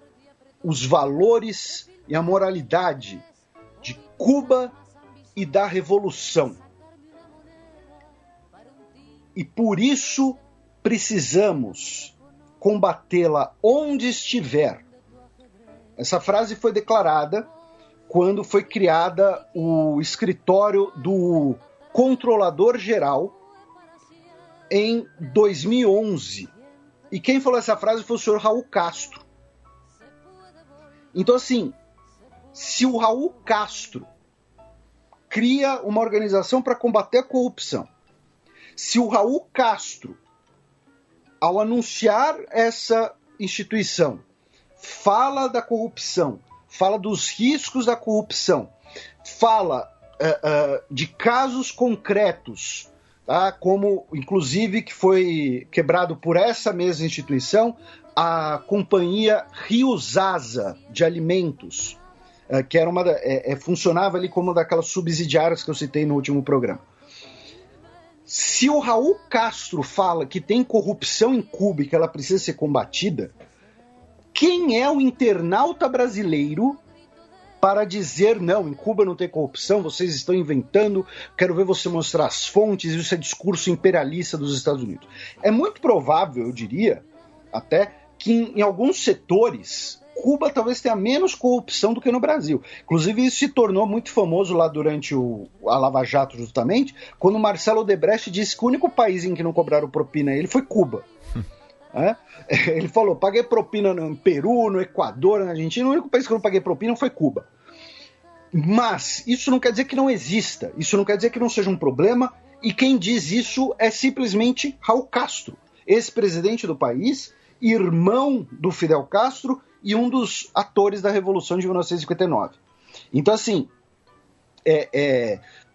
os valores e a moralidade de Cuba e da Revolução. E por isso precisamos combatê-la onde estiver. Essa frase foi declarada quando foi criada o escritório do Controlador Geral em 2011. E quem falou essa frase foi o senhor Raul Castro. Então, assim, se o Raul Castro cria uma organização para combater a corrupção, se o Raul Castro, ao anunciar essa instituição, fala da corrupção, fala dos riscos da corrupção, fala de casos concretos, tá? Como, inclusive, que foi quebrado por essa mesma instituição, a companhia Riosasa de alimentos, que era funcionava ali como uma daquelas subsidiárias que eu citei no último programa. Se o Raul Castro fala que tem corrupção em Cuba e que ela precisa ser combatida, quem é o internauta brasileiro para dizer, não, em Cuba não tem corrupção, vocês estão inventando, quero ver você mostrar as fontes, isso é discurso imperialista dos Estados Unidos. É muito provável, eu diria, até, que em alguns setores Cuba talvez tenha menos corrupção do que no Brasil. Inclusive, isso se tornou muito famoso lá durante a Lava Jato, justamente, quando o Marcelo Odebrecht disse que o único país em que não cobraram propina a ele foi Cuba. Ele falou, paguei propina no Peru, no Equador, na Argentina, o único país que eu não paguei propina foi Cuba. Mas isso não quer dizer que não exista, isso não quer dizer que não seja um problema, e quem diz isso é simplesmente Raul Castro, ex-presidente do país, irmão do Fidel Castro e um dos atores da Revolução de 1959. Então, assim,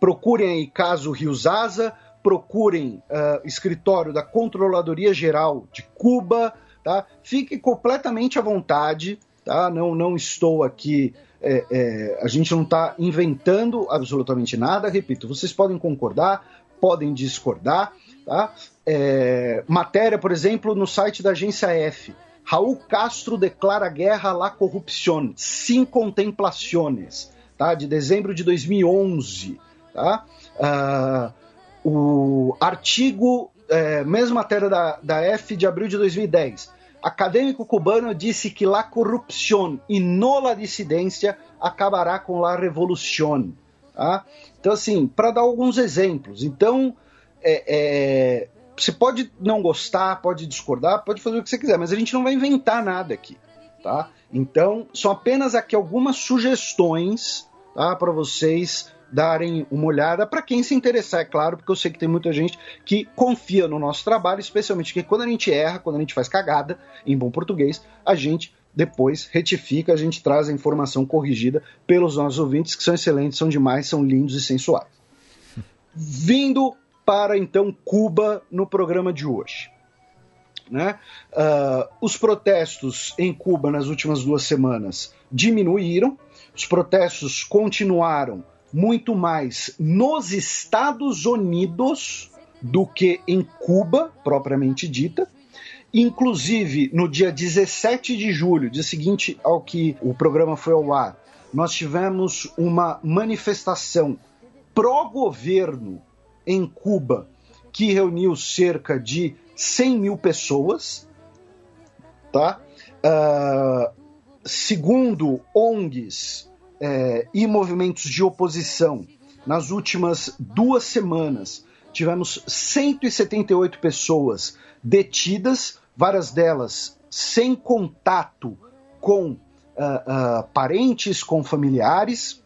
procurem aí caso Riosasa, procurem escritório da Controladoria Geral de Cuba, tá? Fiquem completamente à vontade, tá? Não estou aqui, a gente não está inventando absolutamente nada, repito, vocês podem concordar, podem discordar, tá? Matéria, por exemplo, no site da Agência F, Raul Castro declara guerra à la corrupción, sin contemplaciones, tá? De dezembro de 2011, tá? O artigo, mesma matéria da F de abril de 2010, acadêmico cubano disse que la corrupción y no la disidencia acabará com la revolución, tá? Então, assim, para dar alguns exemplos, então, você pode não gostar, pode discordar, pode fazer o que você quiser, mas a gente não vai inventar nada aqui, tá? Então, são apenas aqui algumas sugestões, tá, para vocês darem uma olhada, para quem se interessar, é claro, porque eu sei que tem muita gente que confia no nosso trabalho, especialmente que quando a gente erra, quando a gente faz cagada, em bom português, a gente depois retifica, a gente traz a informação corrigida pelos nossos ouvintes, que são excelentes, são demais, são lindos e sensuais. Vindo para, então, Cuba no programa de hoje, né? Os protestos em Cuba nas últimas 2 semanas diminuíram, os protestos continuaram muito mais nos Estados Unidos do que em Cuba, propriamente dita. Inclusive, no dia 17 de julho, dia seguinte ao que o programa foi ao ar, nós tivemos uma manifestação pró-governo em Cuba, que reuniu cerca de 100 mil pessoas, tá? Segundo ONGs e movimentos de oposição, nas últimas 2 semanas, tivemos 178 pessoas detidas, várias delas sem contato com parentes, com familiares,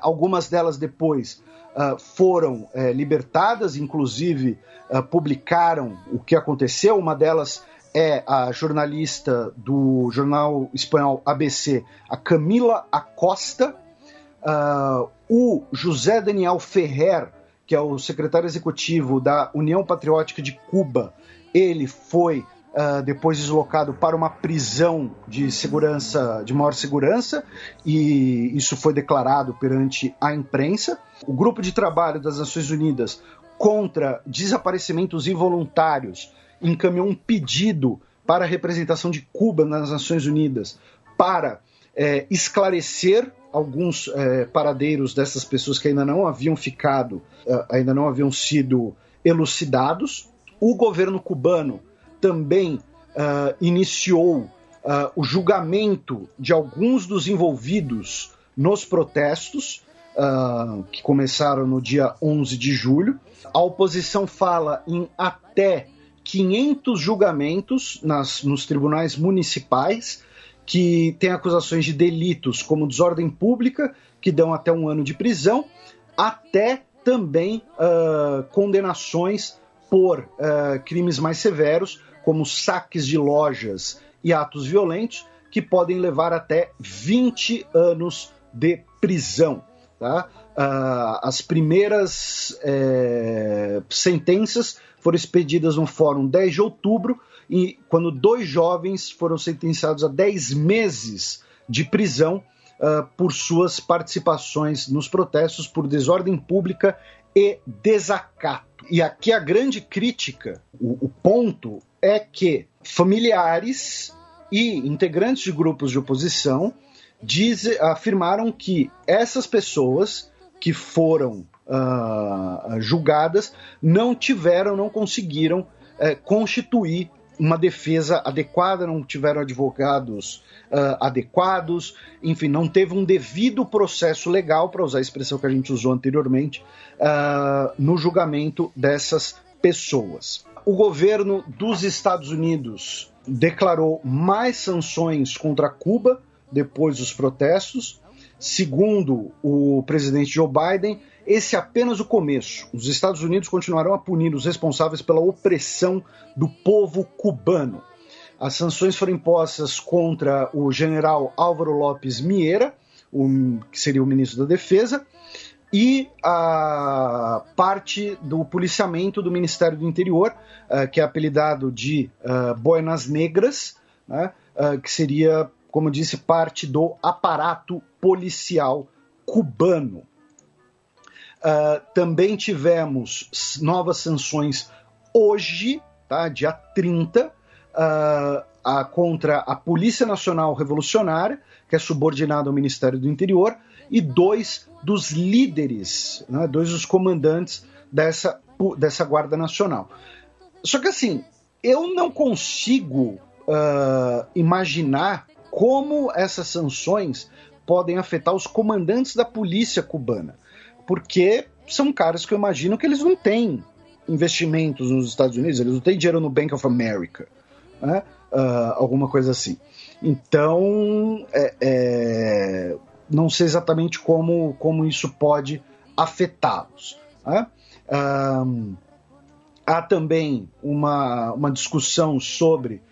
algumas delas depois foram libertadas, inclusive publicaram o que aconteceu. Uma delas é a jornalista do jornal espanhol ABC, a Camila Acosta, o José Daniel Ferrer, que é o secretário executivo da União Patriótica de Cuba, ele foi depois deslocado para uma prisão de segurança, de maior segurança, e isso foi declarado perante a imprensa. O Grupo de Trabalho das Nações Unidas contra Desaparecimentos Involuntários encaminhou um pedido para a representação de Cuba nas Nações Unidas para esclarecer alguns paradeiros dessas pessoas que ainda não haviam sido elucidados. O governo cubano também iniciou o julgamento de alguns dos envolvidos nos protestos. que começaram no dia 11 de julho. A oposição fala em até 500 julgamentos nos tribunais municipais, que têm acusações de delitos como desordem pública, que dão até 1 ano de prisão, até também condenações por crimes mais severos, como saques de lojas e atos violentos, que podem levar até 20 anos de prisão. Tá? As primeiras sentenças foram expedidas no Fórum 10 de outubro, e quando 2 jovens foram sentenciados a 10 meses de prisão por suas participações nos protestos por desordem pública e desacato. E aqui a grande crítica, o ponto é que familiares e integrantes de grupos de oposição afirmaram que essas pessoas que foram julgadas não conseguiram constituir uma defesa adequada, não tiveram advogados adequados, enfim, não teve um devido processo legal, para usar a expressão que a gente usou anteriormente, no julgamento dessas pessoas. O governo dos Estados Unidos declarou mais sanções contra Cuba depois dos protestos. Segundo o presidente Joe Biden, esse é apenas o começo. Os Estados Unidos continuarão a punir os responsáveis pela opressão do povo cubano. As sanções foram impostas contra o general Álvaro López Miera, que seria o ministro da Defesa, e a parte do policiamento do Ministério do Interior, que é apelidado de Boinas Negras, né, que seria, como disse, parte do aparato policial cubano. Também tivemos novas sanções hoje, tá, dia 30, contra a Polícia Nacional Revolucionária, que é subordinada ao Ministério do Interior, e 2 dos líderes, né, 2 dos comandantes dessa Guarda Nacional. Só que assim, eu não consigo imaginar como essas sanções podem afetar os comandantes da polícia cubana, porque são caras que eu imagino que eles não têm investimentos nos Estados Unidos, eles não têm dinheiro no Bank of America, né? Alguma coisa assim. Então, não sei exatamente como isso pode afetá-los, né? Há também uma discussão sobre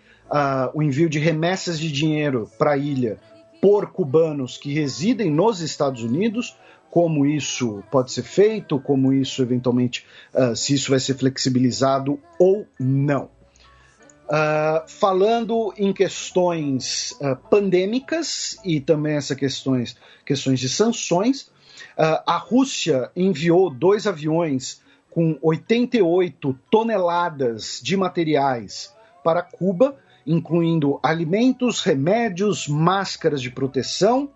o envio de remessas de dinheiro para a ilha por cubanos que residem nos Estados Unidos, como isso pode ser feito, como isso eventualmente, se isso vai ser flexibilizado ou não. Falando em questões pandêmicas e também essas questões de sanções, a Rússia enviou 2 aviões com 88 toneladas de materiais para Cuba, incluindo alimentos, remédios, máscaras de proteção,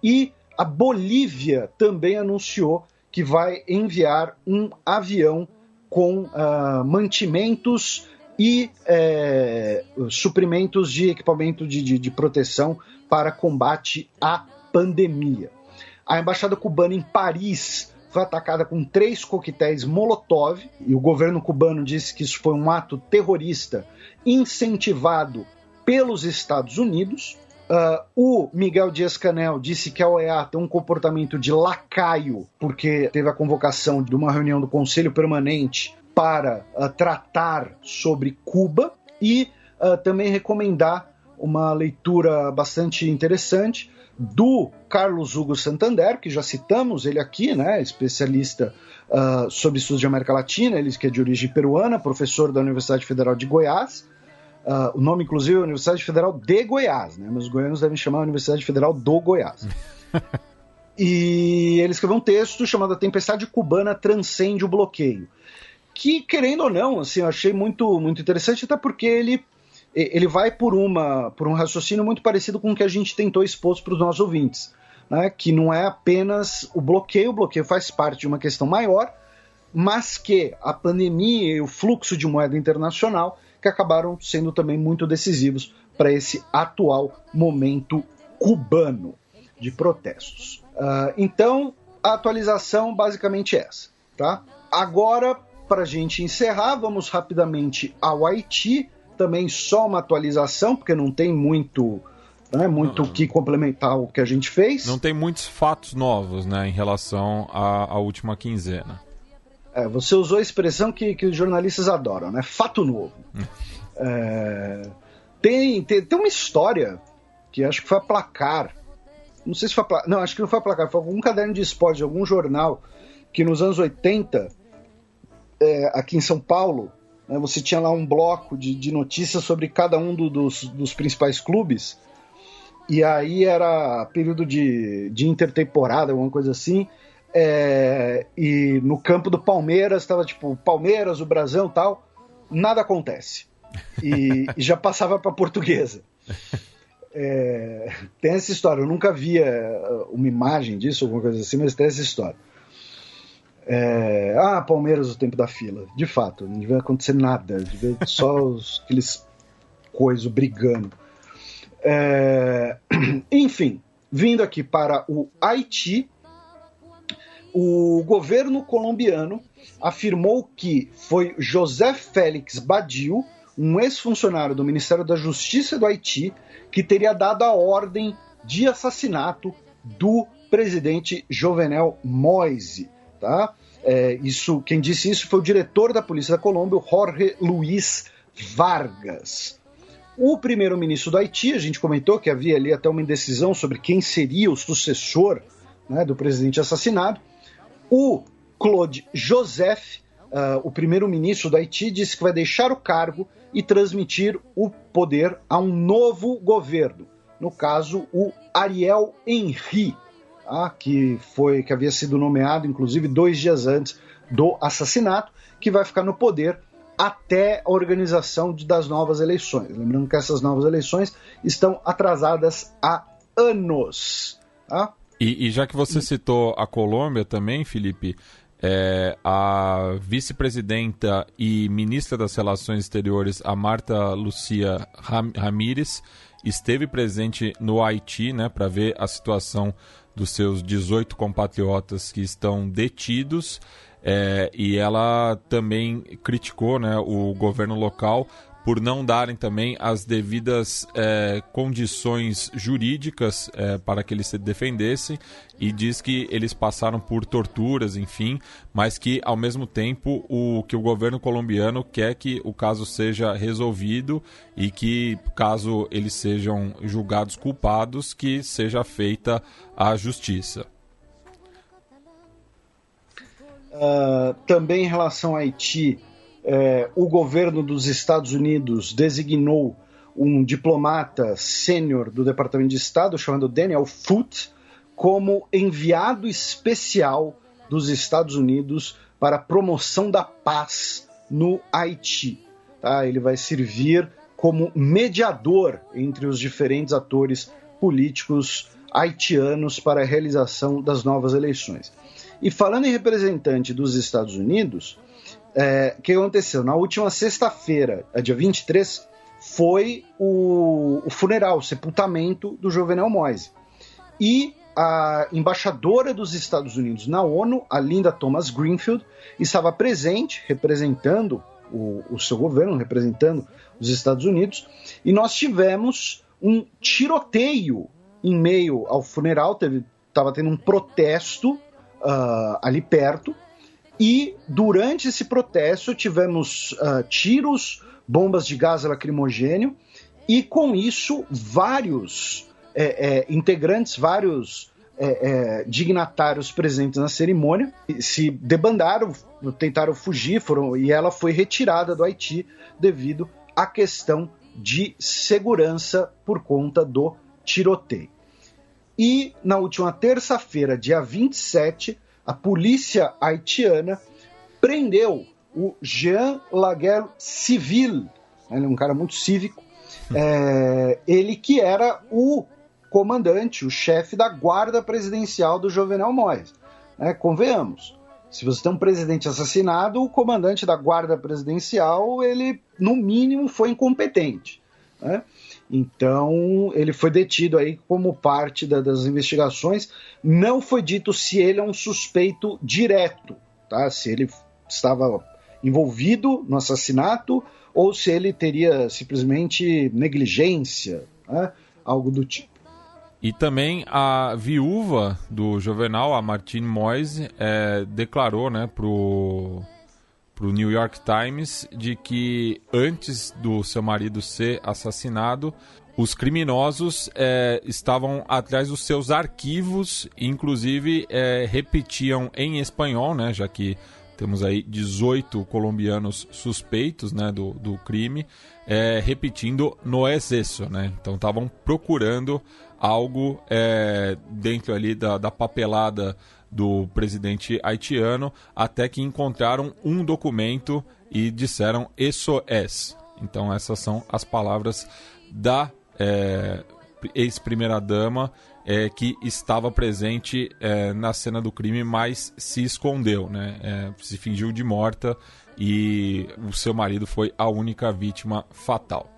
e a Bolívia também anunciou que vai enviar um avião com mantimentos e suprimentos de equipamento de proteção para combate à pandemia. A embaixada cubana em Paris foi atacada com 3 coquetéis Molotov, e o governo cubano disse que isso foi um ato terrorista incentivado pelos Estados Unidos. O Miguel Dias-Canel disse que a OEA tem um comportamento de lacaio, porque teve a convocação de uma reunião do Conselho Permanente para tratar sobre Cuba, e também recomendar uma leitura bastante interessante do Carlos Hugo Santander, que já citamos ele aqui, né, especialista sobre estudos de América Latina, ele que é de origem peruana, professor da Universidade Federal de Goiás. O nome, inclusive, é Universidade Federal de Goiás, né, mas os goianos devem chamar a Universidade Federal do Goiás. E ele escreveu um texto chamado A Tempestade Cubana Transcende o Bloqueio, que, querendo ou não, assim, eu achei muito, muito interessante, até porque ele vai por um raciocínio muito parecido com o que a gente tentou expor para os nossos ouvintes, né? Que não é apenas o bloqueio faz parte de uma questão maior, mas que a pandemia e o fluxo de moeda internacional que acabaram sendo também muito decisivos para esse atual momento cubano de protestos. Então, a atualização basicamente é essa, tá? Agora, para a gente encerrar, vamos rapidamente ao Haiti, também só uma atualização, porque não tem muito o que complementar o que a gente fez. Não tem muitos fatos novos, né, em relação à última quinzena. Você usou a expressão que os jornalistas adoram, né? Fato novo. Tem uma história que acho que foi a Placar. Não sei se foi a Placar. Não, acho que não foi a Placar. Foi algum caderno de esporte de algum jornal que nos anos 80, aqui em São Paulo, né, você tinha lá um bloco de notícias sobre cada um dos principais clubes. E aí era período de intertemporada, alguma coisa assim. E no campo do Palmeiras estava tipo Palmeiras, o Brasão e tal, nada acontece. E já passava para a Portuguesa. Tem essa história, eu nunca via uma imagem disso, alguma coisa assim, mas tem essa história. Palmeiras, o tempo da fila. De fato, não devia acontecer nada, devia só aqueles coisas brigando. Enfim, vindo aqui para o Haiti, o governo colombiano afirmou que foi José Félix Badiou, um ex-funcionário do Ministério da Justiça do Haiti, que teria dado a ordem de assassinato do presidente Jovenel Moïse. Tá? Quem disse isso foi o diretor da Polícia da Colômbia, Jorge Luiz Vargas. O primeiro-ministro do Haiti, a gente comentou que havia ali até uma indecisão sobre quem seria o sucessor, né, do presidente assassinado. O Claude Joseph, o primeiro-ministro do Haiti, disse que vai deixar o cargo e transmitir o poder a um novo governo. No caso, o Ariel Henry, que havia sido nomeado, inclusive, 2 dias antes do assassinato, que vai ficar no poder até a organização das novas eleições. Lembrando que essas novas eleições estão atrasadas há anos. Tá? E já que você citou a Colômbia também, Felipe, a vice-presidenta e ministra das Relações Exteriores, a Marta Lucía Ramírez, esteve presente no Haiti, né, para ver a situação dos seus 18 compatriotas que estão detidos, e ela também criticou, né, o governo local por não darem também as devidas condições jurídicas para que eles se defendessem, e diz que eles passaram por torturas, enfim, mas que, ao mesmo tempo, o governo colombiano quer que o caso seja resolvido e que, caso eles sejam julgados culpados, que seja feita a justiça. Também em relação ao Haiti, o governo dos Estados Unidos designou um diplomata sênior do Departamento de Estado, chamado Daniel Foote, como enviado especial dos Estados Unidos para a promoção da paz no Haiti. Tá? Ele vai servir como mediador entre os diferentes atores políticos haitianos para a realização das novas eleições. E falando em representante dos Estados Unidos, o que aconteceu? Na última sexta-feira, dia 23, foi o funeral, o sepultamento do Jovenel Moïse. E a embaixadora dos Estados Unidos na ONU, a Linda Thomas Greenfield, estava presente, representando o seu governo, representando os Estados Unidos, e nós tivemos um tiroteio em meio ao funeral, estava tendo um protesto ali perto, e durante esse protesto tivemos tiros, bombas de gás lacrimogênio, e com isso vários integrantes, vários dignatários presentes na cerimônia se debandaram, tentaram fugir, e ela foi retirada do Haiti devido à questão de segurança por conta do tiroteio. E na última terça-feira, dia 27, a polícia haitiana prendeu o Jean Laguerre Civil, ele é um cara muito cívico, ele que era o comandante, o chefe da guarda presidencial do Jovenel Moïse. Convenhamos, se você tem um presidente assassinado, o comandante da guarda presidencial, ele no mínimo foi incompetente. Então, ele foi detido aí como parte das investigações. Não foi dito se ele é um suspeito direto, tá? Se ele estava envolvido no assassinato ou se ele teria simplesmente negligência, né? Algo do tipo. E também a viúva do Juvenal, a Martine Moise, declarou, né, pro New York Times de que antes do seu marido ser assassinado, os criminosos estavam atrás dos seus arquivos, inclusive repetiam em espanhol, né, já que temos aí 18 colombianos suspeitos, né, do crime, repetindo no es eso, né? Então estavam procurando algo dentro ali da papelada do presidente haitiano, até que encontraram um documento e disseram "eso es". Então essas são as palavras da ex-primeira-dama que estava presente na cena do crime, mas se escondeu, né? Se fingiu de morta e o seu marido foi a única vítima fatal.